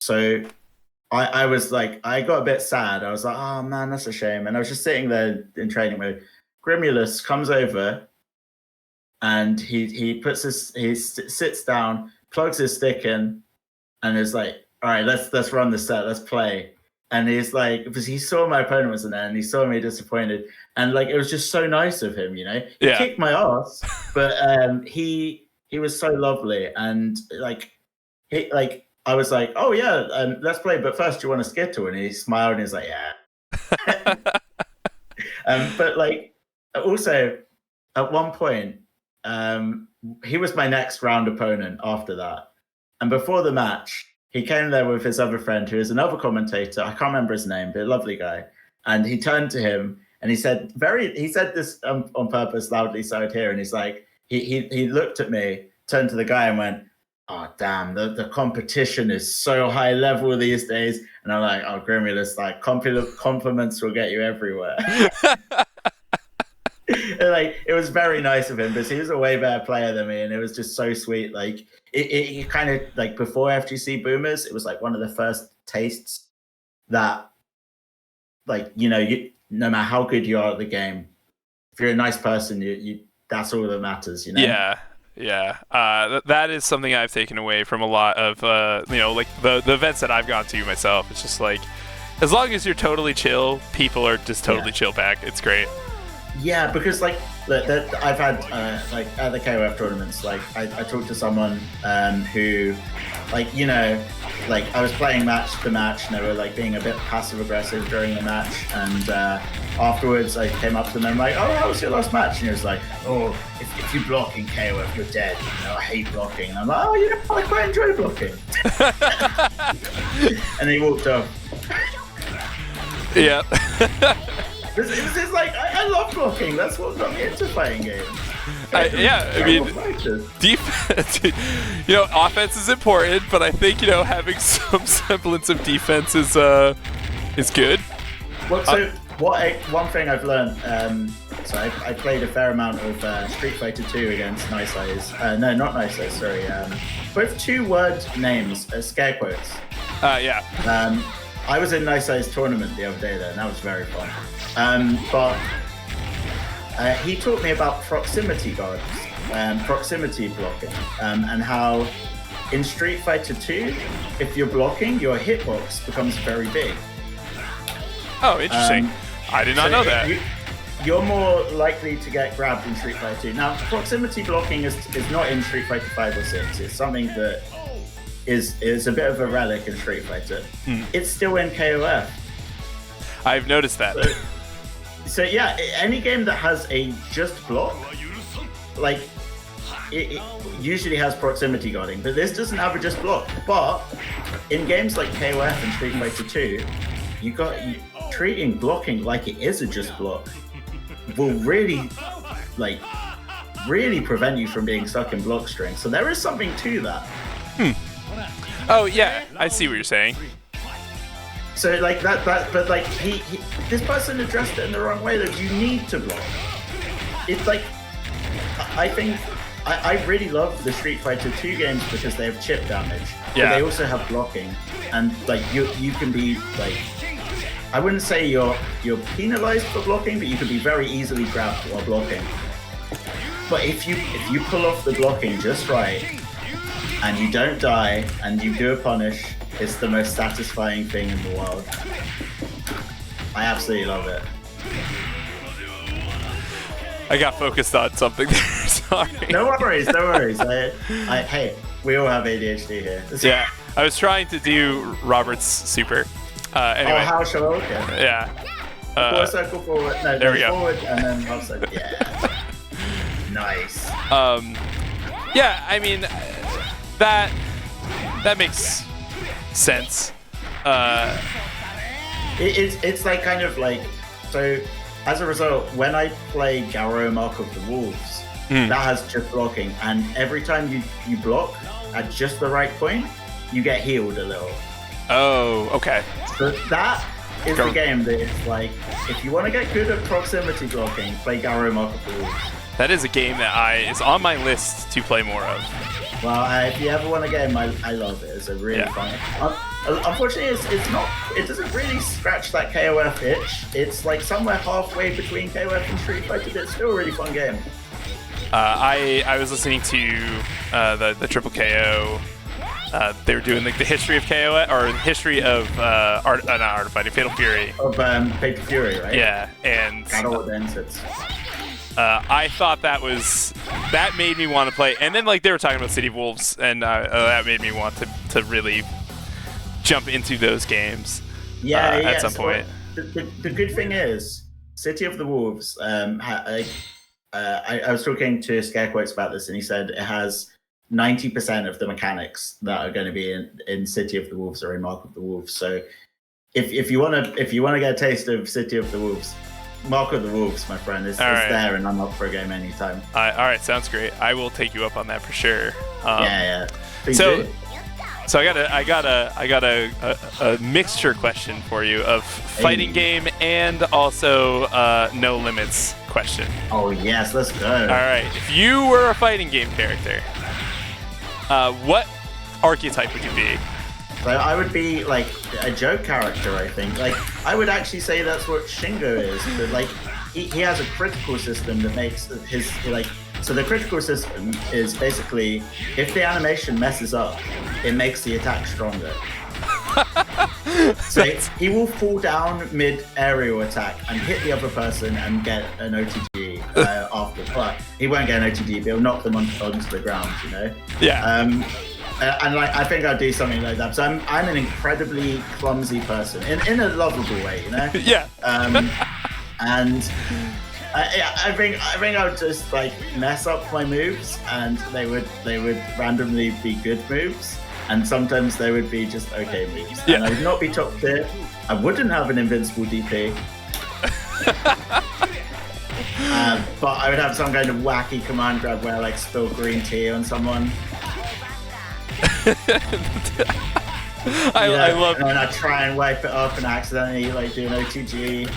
So I was like, I got a bit sad. I was like, oh man, that's a shame. And I was just sitting there in training mode. Grimulus comes over, and he sits down, plugs his stick in, and is like, all right, let's run the set, let's play. And he's like, because he saw my opponent was in there, and he saw me disappointed, and like it was just so nice of him, you know. He kicked my ass, but he was so lovely, and like I was like, oh yeah, let's play, but first you want a skittle, and he smiled and he's like, yeah. But like also at one point, he was my next round opponent after that. And before the match, he came there with his other friend, who is another commentator. I can't remember his name, but a lovely guy. And he turned to him and he said this on purpose loudly so I'd hear. And he's like, he looked at me, turned to the guy and went, oh, damn, the competition is so high level these days. And I'm like, oh, Grimulus, like compliments will get you everywhere. Like, it was very nice of him because he was a way better player than me, and it was just so sweet. Like, it kind of like before FGC Boomers, it was like one of the first tastes that, like, no matter how good you are at the game, if you're a nice person, you that's all that matters. Yeah. That is something I've taken away from a lot of like the events that I've gone to myself. It's just like, as long as you're totally chill, people are just totally chill back. It's great. Yeah, because like I've had like at the KOF tournaments, like I talked to someone who, like, like I was playing match to match, and they were like being a bit passive aggressive during the match, and afterwards I came up to them and I'm like, oh, how was your last match? And he was like, oh, if you block in KOF, you're dead. I hate blocking. And I'm like, oh, I quite enjoy blocking. And he walked off. Yeah. It's like, I love blocking. That's what got me into playing games. I mean, defense. Offense is important, but I think having some semblance of defense is good. Well, so one thing I've learned. So I played a fair amount of Street Fighter 2 against Nice Eyes. No, not Nice Eyes. Sorry. Both 2-word names, scare quotes. Yeah. I was in Nice Eyes tournament the other day though, and that was very fun. But he taught me about proximity guards, proximity blocking, and how in Street Fighter 2, if you're blocking, your hitbox becomes very big. Oh, interesting. I did not know that. You're more likely to get grabbed in Street Fighter 2. Now, proximity blocking is not in Street Fighter 5 or 6. It's something that is a bit of a relic in Street Fighter. It's still in KOF. I've noticed that. So yeah, any game that has a just block, like it usually has proximity guarding, but this doesn't have a just block. But in games like KOF and Street Fighter 2, treating blocking like it is a just block will really prevent you from being stuck in block string. So there is something to that. Oh yeah, I see what you're saying. So like that, but like this person addressed it in the wrong way. That you need to block. It's like, I think I really love the Street Fighter 2 games because they have chip damage. Yeah. But they also have blocking, and like you can be like, I wouldn't say you're penalized for blocking, but you can be very easily grabbed while blocking. But if you pull off the blocking just right, and you don't die, and you do a punish, it's the most satisfying thing in the world. I absolutely love it. I got focused on something there. Sorry. No worries. Hey, we all have ADHD here. Yeah, I was trying to do Robert's super. Anyway. Oh, how shall I? Okay. Yeah. Forward circle forward. No, there we go. Forward and then half circle. Yeah. Nice. Yeah, I mean, that makes sense. It's like kind of like, so as a result, when I play Garo Mark of the Wolves, that has just blocking, and every time you block at just the right point, you get healed a little. Oh, okay. So that is the game that it's like, if you want to get good at proximity blocking, play Garo Mark of the Wolves. That is a game that is on my list to play more of. Well, if you ever want a game, I love it. It's a really fun. Unfortunately, it doesn't really scratch that KOF itch. It's like somewhere halfway between KOF and Street Fighter, but it's still a really fun game. I was listening to the Triple KO. They were doing like the history of KOF, or the history of not Art of Fighting, Fatal Fury. Of Fatal Fury, right? Yeah, and I thought that made me want to play, and then like they were talking about City of Wolves, and that made me want to really jump into those games. At some point. The good thing is, City of the Wolves. I was talking to Scarequotes about this, and he said it has 90% of the mechanics that are going to be in City of the Wolves or in Mark of the Wolves. So if you want to get a taste of City of the Wolves, Mark of the Wolves, my friend, is there, and I'm up for a game anytime. All right, sounds great. I will take you up on that for sure. Yeah. So, So I got a mixture question for you of fighting game and also no limits question. Oh yes, let's go. All right, if you were a fighting game character, what archetype would you be? So I would be like a joke character, I think. Like I would actually say that's what Shingo is. But like he has a critical system that makes his like. So the critical system is basically if the animation messes up, it makes the attack stronger. So he will fall down mid aerial attack and hit the other person and get an OTG after. But he won't get an OTG, but he'll knock them onto the ground, you know? Yeah. And like I think I'll do something like that. So I'm an incredibly clumsy person in a lovable way, you know? Yeah. And I think I would just like mess up my moves, and they would randomly be good moves, and sometimes they would be just okay moves. Yeah. And I would not be top tier. I wouldn't have an invincible DP. But I would have some kind of wacky command grab where I like spill green tea on someone. I love. And then I try and wipe it up and accidentally like do an OTG.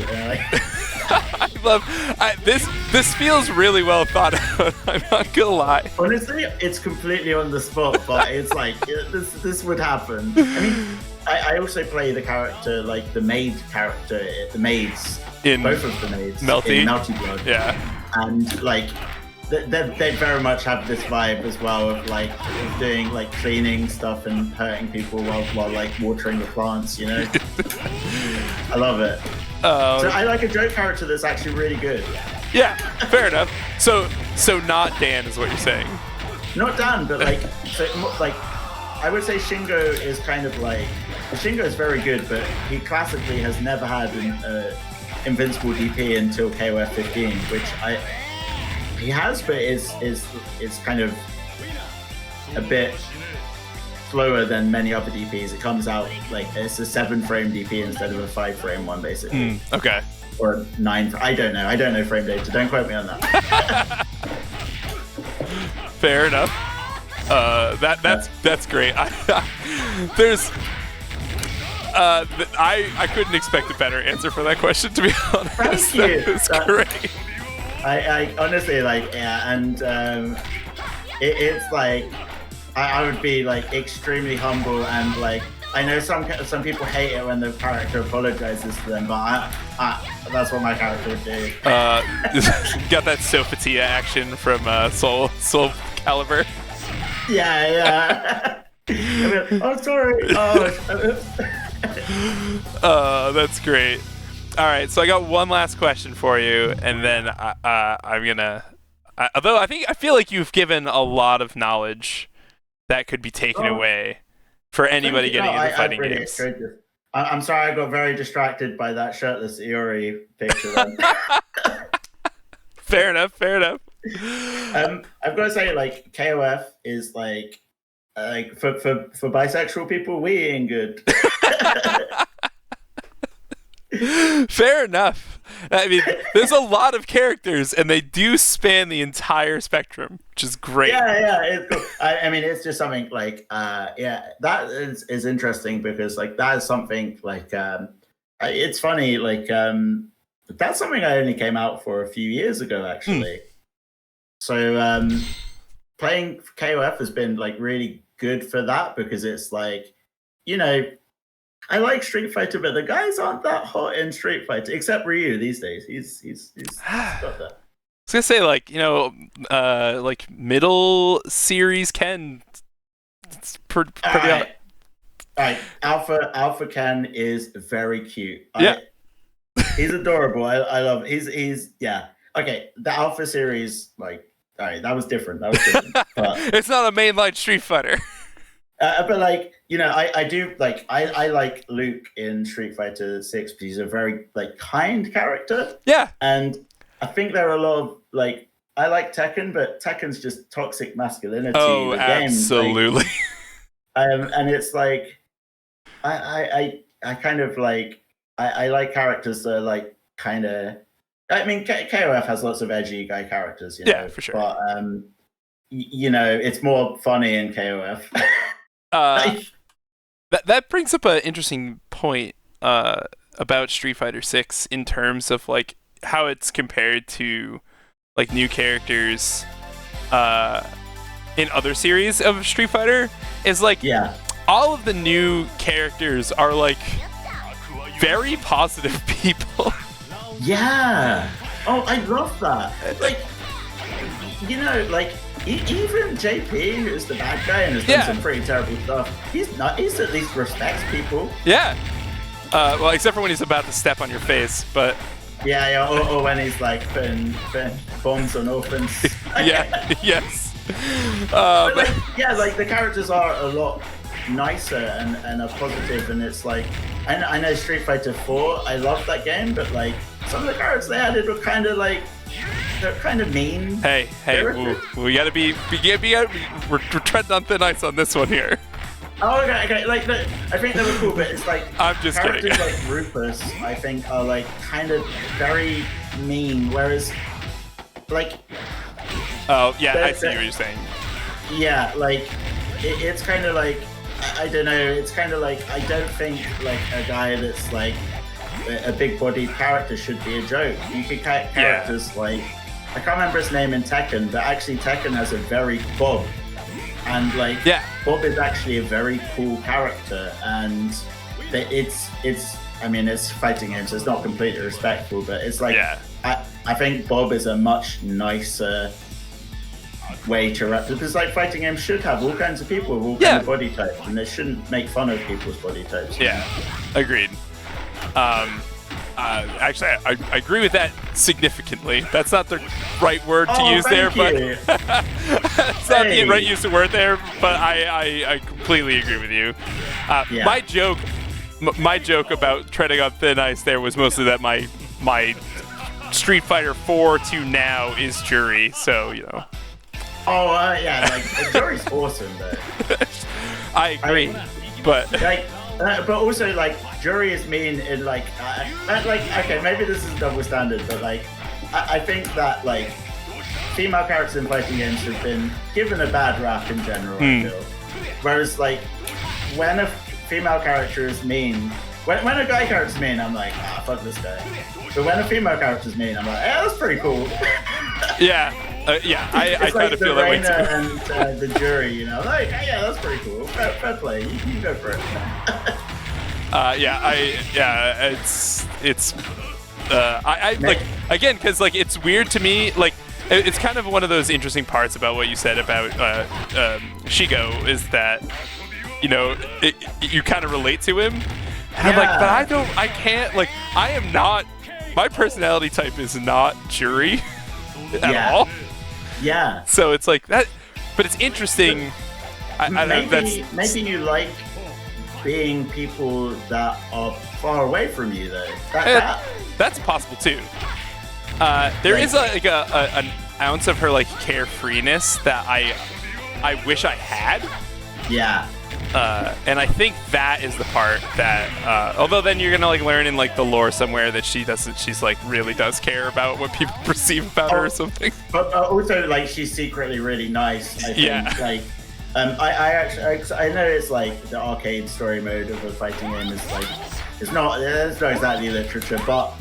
I love this feels really well thought out. I'm not gonna lie. Honestly, it's completely on the spot, but it's like this would happen. I mean, I also play the character like the maid character, the maids In both of the maids Melty? in Melty Blood. Yeah. And like they very much have this vibe as well of like doing like cleaning stuff and hurting people while like watering the plants, you know. I love it. So I like a joke character that's actually really good. Yeah, fair enough. So not Dan is what you're saying. Not Dan, but like I would say Shingo is kind of like Shingo is very good, but he classically has never had an invincible DP until KOF 15, which he has, but is kind of a bit slower than many other DPs. It comes out like it's a 7-frame DP instead of a 5-frame one, basically. Okay. Or 9. I don't know frame data. Don't quote me on that. Fair enough. That's great. I couldn't expect a better answer for that question, to be honest. Thank you. That's great. I honestly like, yeah, and it's like I would be like extremely humble, and like I know some people hate it when the character apologizes to them, but that's what my character would do. Got that Sophatia action from Soul Calibur. Yeah. Oh, sorry. Oh, that's great. All right, so I got one last question for you, and then I'm gonna. Although I feel like you've given a lot of knowledge that could be taken away for anybody getting into fighting games. I'm sorry, I got very distracted by that shirtless Iori picture. Then. Fair enough. I've got to say, like KOF is like for bisexual people, we ain't good. Fair enough. I mean, there's a lot of characters, and they do span the entire spectrum, which is great. Yeah, it's cool. I mean, it's just something like, that is interesting because like that is something like, it's funny, like that's something I only came out for a few years ago, actually. So playing KOF has been like really good for that because it's like, you know, I like Street Fighter, but the guys aren't that hot in Street Fighter, except Ryu these days. He's got that. I was gonna say, like, you know, like middle series Ken. It's pretty. All right. Alpha Ken is very cute. Yeah. He's adorable. I love. He's yeah. Okay, the Alpha series, like, all right, that was different. But, it's not a mainline Street Fighter. But like, you know, I do like I like Luke in Street Fighter 6 because he's a very like kind character. Yeah. And I think there are a lot of like I like Tekken, but Tekken's just toxic masculinity. Oh, the absolutely. Game, and it's like I kind of like I like characters that are like kind of. I mean, KOF has lots of edgy guy characters, you know. Yeah, for sure. But you know, it's more funny in KOF. That brings up an interesting point about Street Fighter 6 in terms of like how it's compared to like new characters in other series of Street Fighter. Is like Yeah. all of the new characters are like very positive people. Yeah. Oh, I love that. Like, like even JP, who's the bad guy and has done some pretty terrible stuff, he's at least respects people. Yeah. Well, except for when he's about to step on your face, but. Yeah, or when he's like putting bombs on orphans. Yeah. Yes. But like the characters are a lot nicer and are positive, and it's like I know Street Fighter 4, I love that game, but like some of the characters they added were kind of like they're kind of mean. Hey, we gotta be we're treading on thin ice on this one here. Oh, okay. Like, I think they were cool, but it's like I'm just characters kidding. like Rufus, I think, are like kind of very mean, whereas like. Oh yeah, I see what you're saying. Yeah, like it's kind of like I don't know. It's kind of like I don't think like a guy that's like a big bodied character should be a joke. You could get characters like I can't remember his name in Tekken, but actually Tekken has a very Bob, and like Bob is actually a very cool character, and it's I mean it's fighting games, so it's not completely respectful, but it's like I think Bob is a much nicer way to rap, because like fighting games should have all kinds of people with all kinds of body types, and they shouldn't make fun of people's body types. Yeah, agreed. Actually, I agree with that significantly. That's not the right word to use there, but it's not the right use of word there. But I completely agree with you. My joke about treading on thin ice there was mostly that my Street Fighter 4 to now is Jury, so you know. Oh like Jury's awesome though. I agree, but like, but also like Jury is mean in like okay, maybe this is a double standard, but like I think that like female characters in fighting games have been given a bad rap in general. I feel. Whereas like when a female character is mean, when a guy character is mean, I'm like fuck this guy. But when a female character is mean, I'm like that's pretty cool. I kind of feel that way too. And the Jury, you know, like that's pretty cool. Fair play, you can go for it. It's like again because like it's weird to me. Like it's kind of one of those interesting parts about what you said about Shigo is that you know you kind of relate to him. And I'm like, but I can't. Like I am not. My personality type is not Jury at all. Yeah. So it's like that, but it's interesting. Maybe you like being people that are far away from you, though. That's possible too. There is an ounce of her like carefreeness that I wish I had. Yeah. And I think that is the part that, although then you're gonna like learn in like the lore somewhere that she's like really does care about what people perceive about her or something. But also like she's secretly really nice. I think. Like, I know it's like the arcade story mode of a fighting game is like it's not exactly literature, but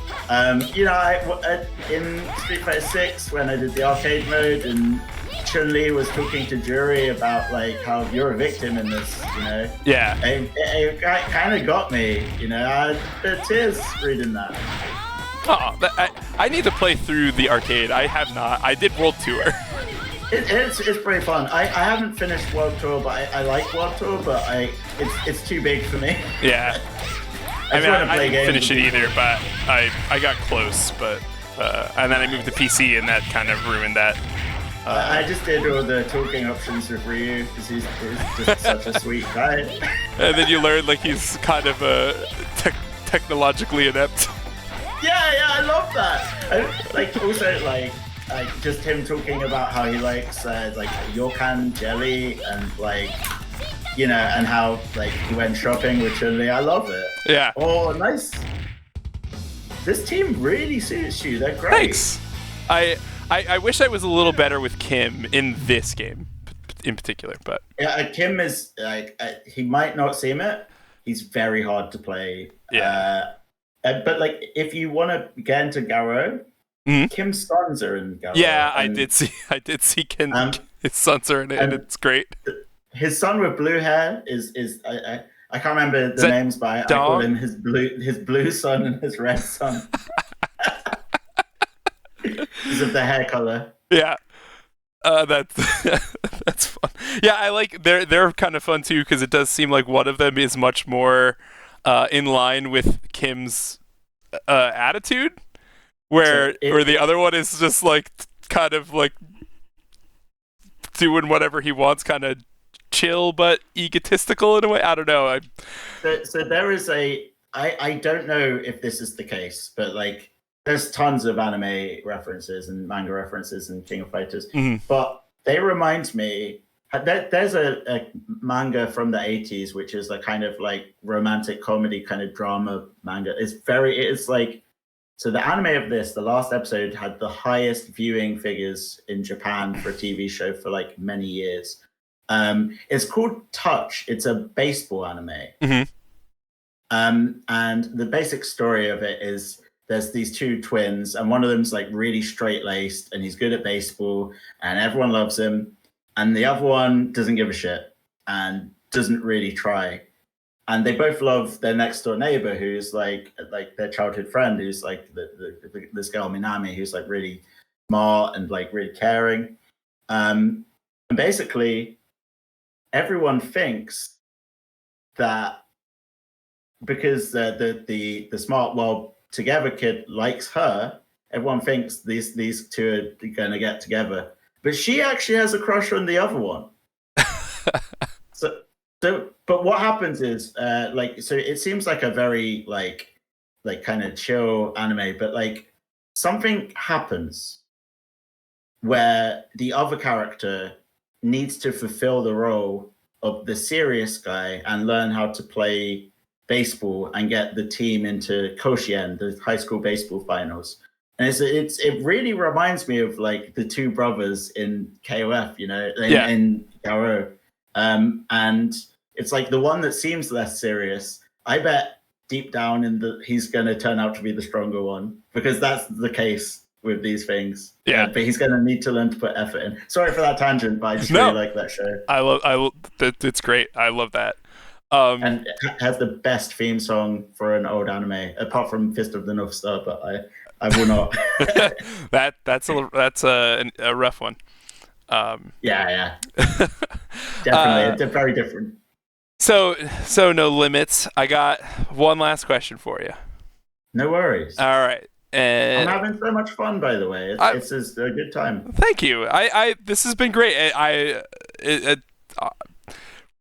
you know, in Street Fighter 6 when I did the arcade mode and Chun-Li was talking to Jury about like how you're a victim in this, you know. Yeah. It kind of got me, you know. I had a bit of tears reading that. Oh, I need to play through the arcade. I have not. I did World Tour. It's pretty fun. I haven't finished World Tour, but I like World Tour, but it's too big for me. Yeah. I didn't finish it either, but I got close, but and then I moved to PC, and that kind of ruined that. I just did all the talking options with Ryu because he's just such a sweet guy. And then you learn like he's kind of technologically inept. Yeah, I love that. Like also like just him talking about how he likes like Yokan jelly and like you know and how like he went shopping with Chun-Li. I love it. Yeah. Oh, nice. This team really suits you. They're great. Thanks. I wish I was a little better with Kim in this game, in particular, but yeah, Kim is like he might not seem it, He's very hard to play. Yeah. But like, if you want to get into Garo, Mhm. Kim's sons are in Yeah, Garo, I and did see. I did see Ken. um, His sons are in it, and and it's great. his son with blue hair is I can't remember Is the that names, but I call him Dong? his blue son and his red son because of the hair color. Yeah. That's that's fun. Yeah, I like they're kind of fun too because it does seem like one of them is much more in line with Kim's attitude, So where the other one is just like kind of like doing whatever he wants, kind of chill but egotistical in a way. I don't know. so there is I don't know if this is the case, but like there's tons of anime references and manga references in King of Fighters, Mhm. but they remind me. There's a manga from the 80s, which is a kind of like romantic comedy kind of drama manga. It's like, so the anime of this, the last episode had the highest viewing figures in Japan for a TV show for like many years. It's called Touch. It's a baseball anime. Mhm. And the basic story of it is there's these two twins, and one of them's like really straight laced and he's good at baseball and everyone loves him. And the other one doesn't give a shit and doesn't really try. And they both love their next door neighbor, who's like their childhood friend, who's like this girl Minami, who's like really smart and like really caring. And basically, everyone thinks that because the smart well together kid likes her, everyone thinks these two are going to get together. But she actually has a crush on the other one. So but what happens is like, so it seems like a very like kind of chill anime, but like something happens where the other character needs to fulfill the role of the serious guy and learn how to play baseball and get the team into Koshien, the high school baseball finals. And it really reminds me of like the two brothers in KOF, Yeah. in Garo. And it's like the one that seems less serious. I bet deep down he's going to turn out to be the stronger one, because that's the case with these things. Yeah. But he's going to need to learn to put effort in. Sorry for that tangent, but I just really No, like that show. I love that. It's great. I love that. And it has the best theme song for an old anime, apart from Fist of the North Star, but I will not. That's a rough one. Yeah. Definitely. It's very different. So no limits. I got one last question for you. No worries. All right. I'm having so much fun, by the way. It's just a good time. Thank you. This has been great.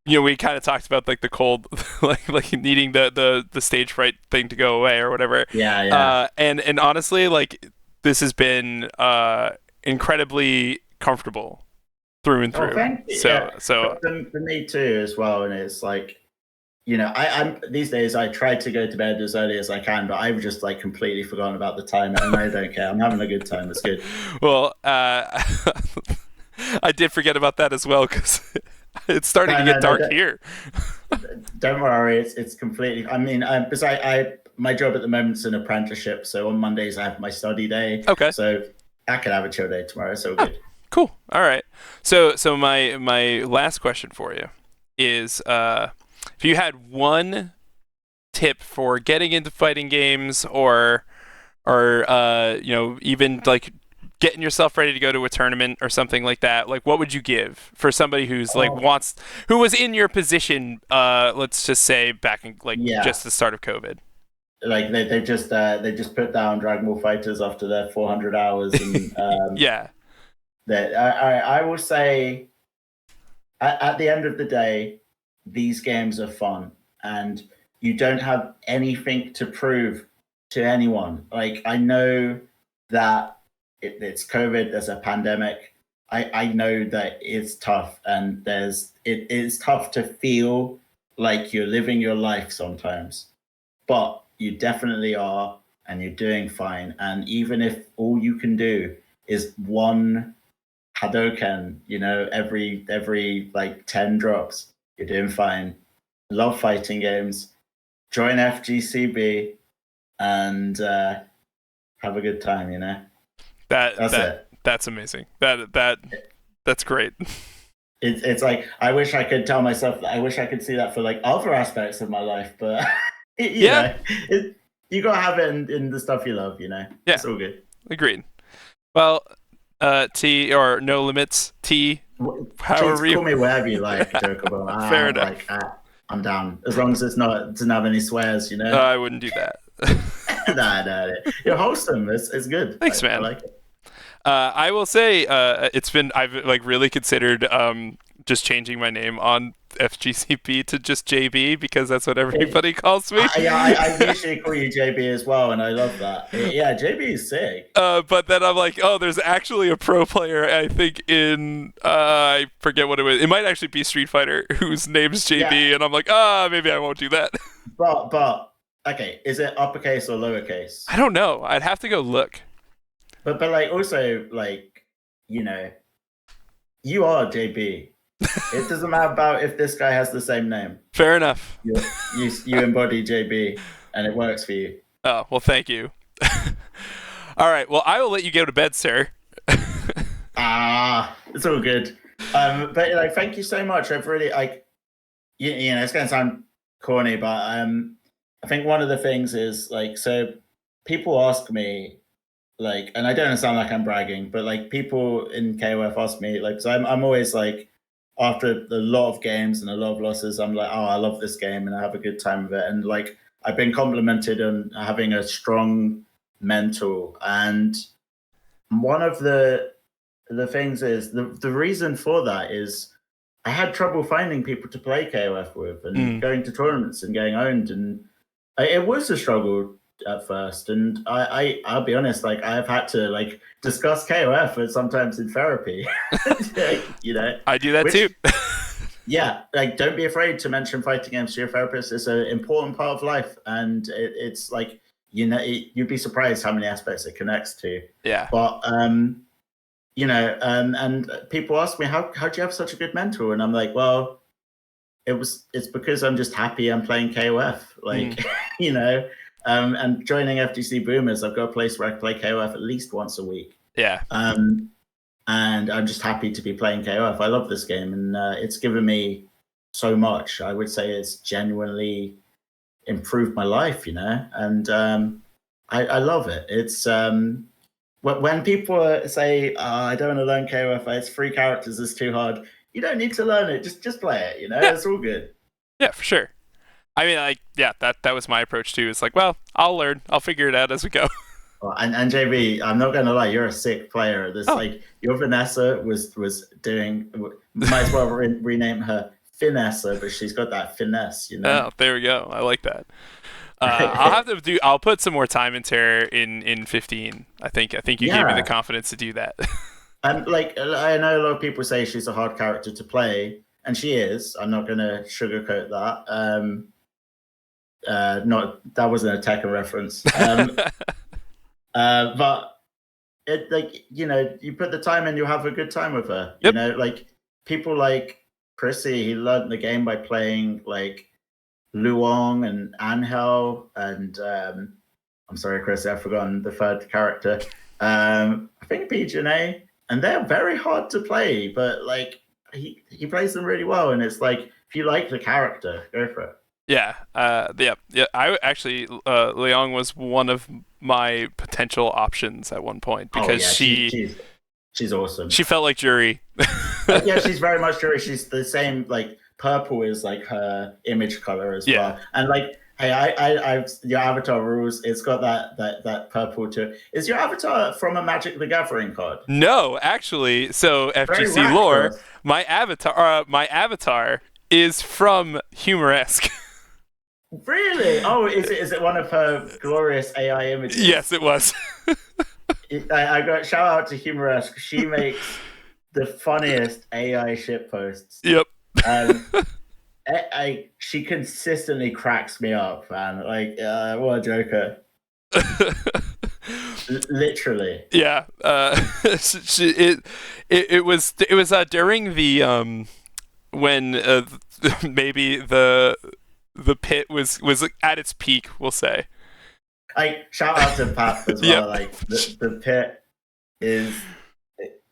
We kind of talked about like the cold, like needing the stage fright thing to go away or whatever. Yeah. And honestly, like this has been incredibly comfortable through and through. Thank you. So for me too as well. And it's like, I'm these days I try to go to bed as early as I can, but I've just like completely forgotten about the time, and I don't care. I'm having a good time. It's good. Well, I did forget about that as well because it's starting to get dark here. Don't worry, it's completely. I mean, because I my job at the moment is an apprenticeship, so on Mondays I have my study day. Okay. So I could have a chill day tomorrow. So good. Cool. All right. So my last question for you is, if you had one tip for getting into fighting games, or even like getting yourself ready to go to a tournament or something like that, like what would you give for somebody who's who was in your position, let's just say back in just the start of COVID? Like they just put down Dragon Ball Fighters after their 400 hours, and yeah. That I will say, at the end of the day, these games are fun, and you don't have anything to prove to anyone. Like, I know that it's COVID, there's a pandemic. I know that it's tough, and it's tough to feel like you're living your life sometimes, but you definitely are, and you're doing fine. And even if all you can do is one Hadoken, every like 10 drops, you're doing fine. Love fighting games. join FGCB, and have a good time. You know, that's it. That's amazing. That's great. It's like I wish I could tell myself that I wish I could see that for like other aspects of my life, but you know, you gotta have it in the stuff you love. You know, yeah, it's all good. Agreed. Well, T or no limits T. However, please call me whatever you like, Joker. Fair enough. Like, I'm down as long as it doesn't have any swears. You know, I wouldn't do that. No. You're wholesome. It's good. Thanks, man. I like it. I will say I've like really considered just changing my name on FGCP to just JB because that's what everybody calls me. I usually call you JB as well, and I love that. Yeah, JB is sick. But then I'm like, oh, there's actually a pro player, I think in I forget what it was. It might actually be Street Fighter whose name's JB, and I'm like, maybe I won't do that. But okay, is it uppercase or lowercase? I don't know. I'd have to go look. But like also like, you know, you are JB. It doesn't matter about if this guy has the same name. Fair enough. You embody JB, and it works for you. Oh, well, thank you. All right. Well, I will let you go to bed, sir. It's all good. But like, thank you so much. I've really like, you know, it's gonna sound corny, but I think one of the things is like, so people ask me. Like, and I don't sound like I'm bragging, but like people in KOF ask me, like, so I'm always like, after a lot of games and a lot of losses, I'm like, I love this game and I have a good time with it. And like, I've been complimented on having a strong mental. And one of the things is the reason for that is I had trouble finding people to play KOF with and going to tournaments and getting owned. And it was a struggle at first, and I'll be honest, like I've had to like discuss KOF sometimes in therapy. You know, I do that too. Yeah, like don't be afraid to mention fighting games to your therapist. It's an important part of life, and it's like, you know, you'd be surprised how many aspects it connects to. Yeah. But you know, and people ask me how do you have such a good mentor, and I'm like, well, it's because I'm just happy I'm playing KOF, like you know. And joining FGC Boomers, I've got a place where I play KOF at least once a week. Yeah. And I'm just happy to be playing KOF. I love this game, and it's given me so much. I would say it's genuinely improved my life, you know, and I love it. It's when people say, I don't want to learn KOF, it's 3 characters, it's too hard. You don't need to learn it. Just play it, you know, It's all good. Yeah, for sure. I mean, like, yeah, that was my approach too. It's like, well, I'll learn. I'll figure it out as we go. And JB, I'm not gonna lie, you're a sick player. This like your Vanessa was doing. Might as well rename her Finessa, but she's got that finesse, you know. Oh, there we go. I like that. I'll put some more time into her in 15. I think you gave me the confidence to do that. And like, I know a lot of people say she's a hard character to play, and she is. I'm not gonna sugarcoat that. That wasn't a Tekken reference. But it, like, you know, you put the time in, you'll have a good time with her. Yep. You know, like people like Chrissy, he learned the game by playing like Luong and Angel, and I'm sorry, Chrissy, I've forgotten the third character. I think PJ, and they're very hard to play, but like he plays them really well, and it's like if you like the character, go for it. Yeah. I actually, Leong was one of my potential options at one point because she's awesome. She felt like Jury. Yeah, she's very much Jury. She's the same. Like purple is like her image color as well. And like, hey, I've your avatar rules. It's got that purple too. Is your avatar from a Magic the Gathering card? No, actually. So FGC lore, my avatar is from Humoresque. Really? Oh, is it one of her glorious AI images? Yes, it was. I got shout out to Humoresque. She makes the funniest AI shit posts. Yep. She consistently cracks me up, man. Like, what a joker. Literally. Yeah. It was during the when maybe the pit was at its peak, we'll say. Like shout out to Pap as well. Yep. Like the pit is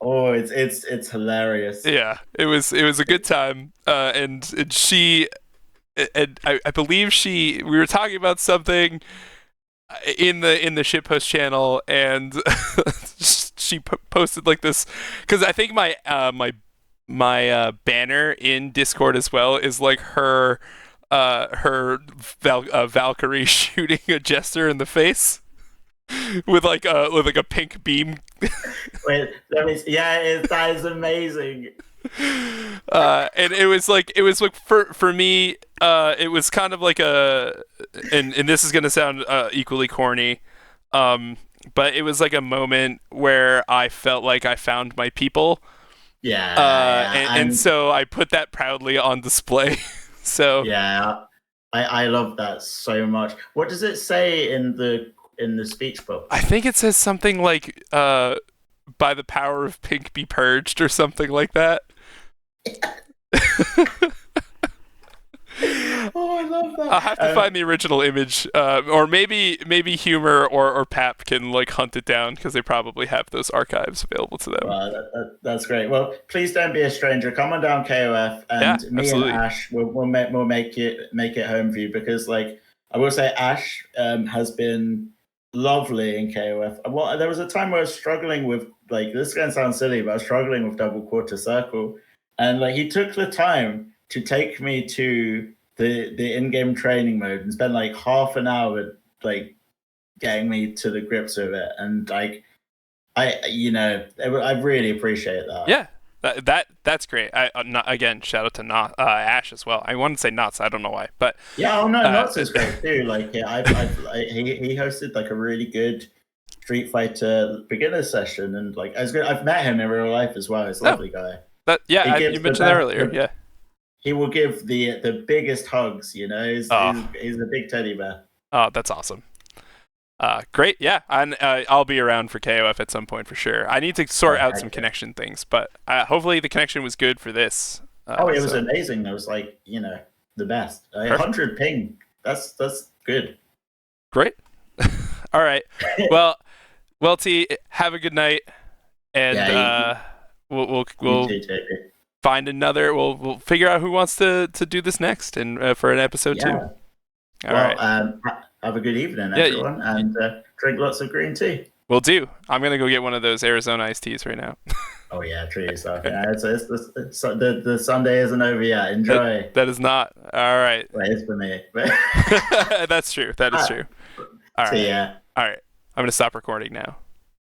it's hilarious. Yeah, it was a good time, and she, and I believe we were talking about something in the shitpost channel, and she posted like this, because I think my banner in Discord as well is like her Valkyrie shooting a jester in the face with like a pink beam. Wait, that is amazing. And it was like for me, it was kind of like and this is gonna sound equally corny, but it was like a moment where I felt like I found my people. And so I put that proudly on display. So yeah, I love that so much. What does it say in the speech bubble? I think it says something like by the power of pink be purged or something like that. Oh, I love that. I'll have to find the original image, or maybe Humor or Pap can like hunt it down, because they probably have those archives available to them. That's great. Well, please don't be a stranger. Come on down KOF, and Yeah, me absolutely. and Ash we'll make it home for you, because like I will say, Ash has been lovely in KOF. Well, there was a time where I was struggling with, like, this is gonna sound silly, but I was struggling with double quarter circle, and like he took the time to take me to the in-game training mode and spend like half an hour like getting me to the grips with it, and like I really appreciate that. Yeah, that's great. Again, shout out to Ash as well. I wanted to say Knots, I don't know why, but yeah, oh no, Knots is great too. Like, yeah, he hosted like a really good Street Fighter beginner session, and like I've met him in real life as well. He's a lovely guy. You mentioned that earlier. Yeah, he will give the biggest hugs. You know, he's a big teddy bear. Oh, that's awesome. Great, yeah, and I'll be around for KOF at some point for sure. I need to sort out some connection things, but hopefully the connection was good for this. It was amazing. It was like, the best. 100 ping. That's good. Great. All right. Well, T, have a good night, and we'll find another. We'll figure out who wants to do this next, and for an episode 2. All right. Have a good evening, everyone, and drink lots of green tea. Will do. I'm gonna go get one of those Arizona iced teas right now. Oh yeah, treat yourself. Yeah, the Sunday isn't over yet. Enjoy. That is not. All right. Well, it's for me. That's true. That is true. All right. See ya. All right. I'm gonna stop recording now.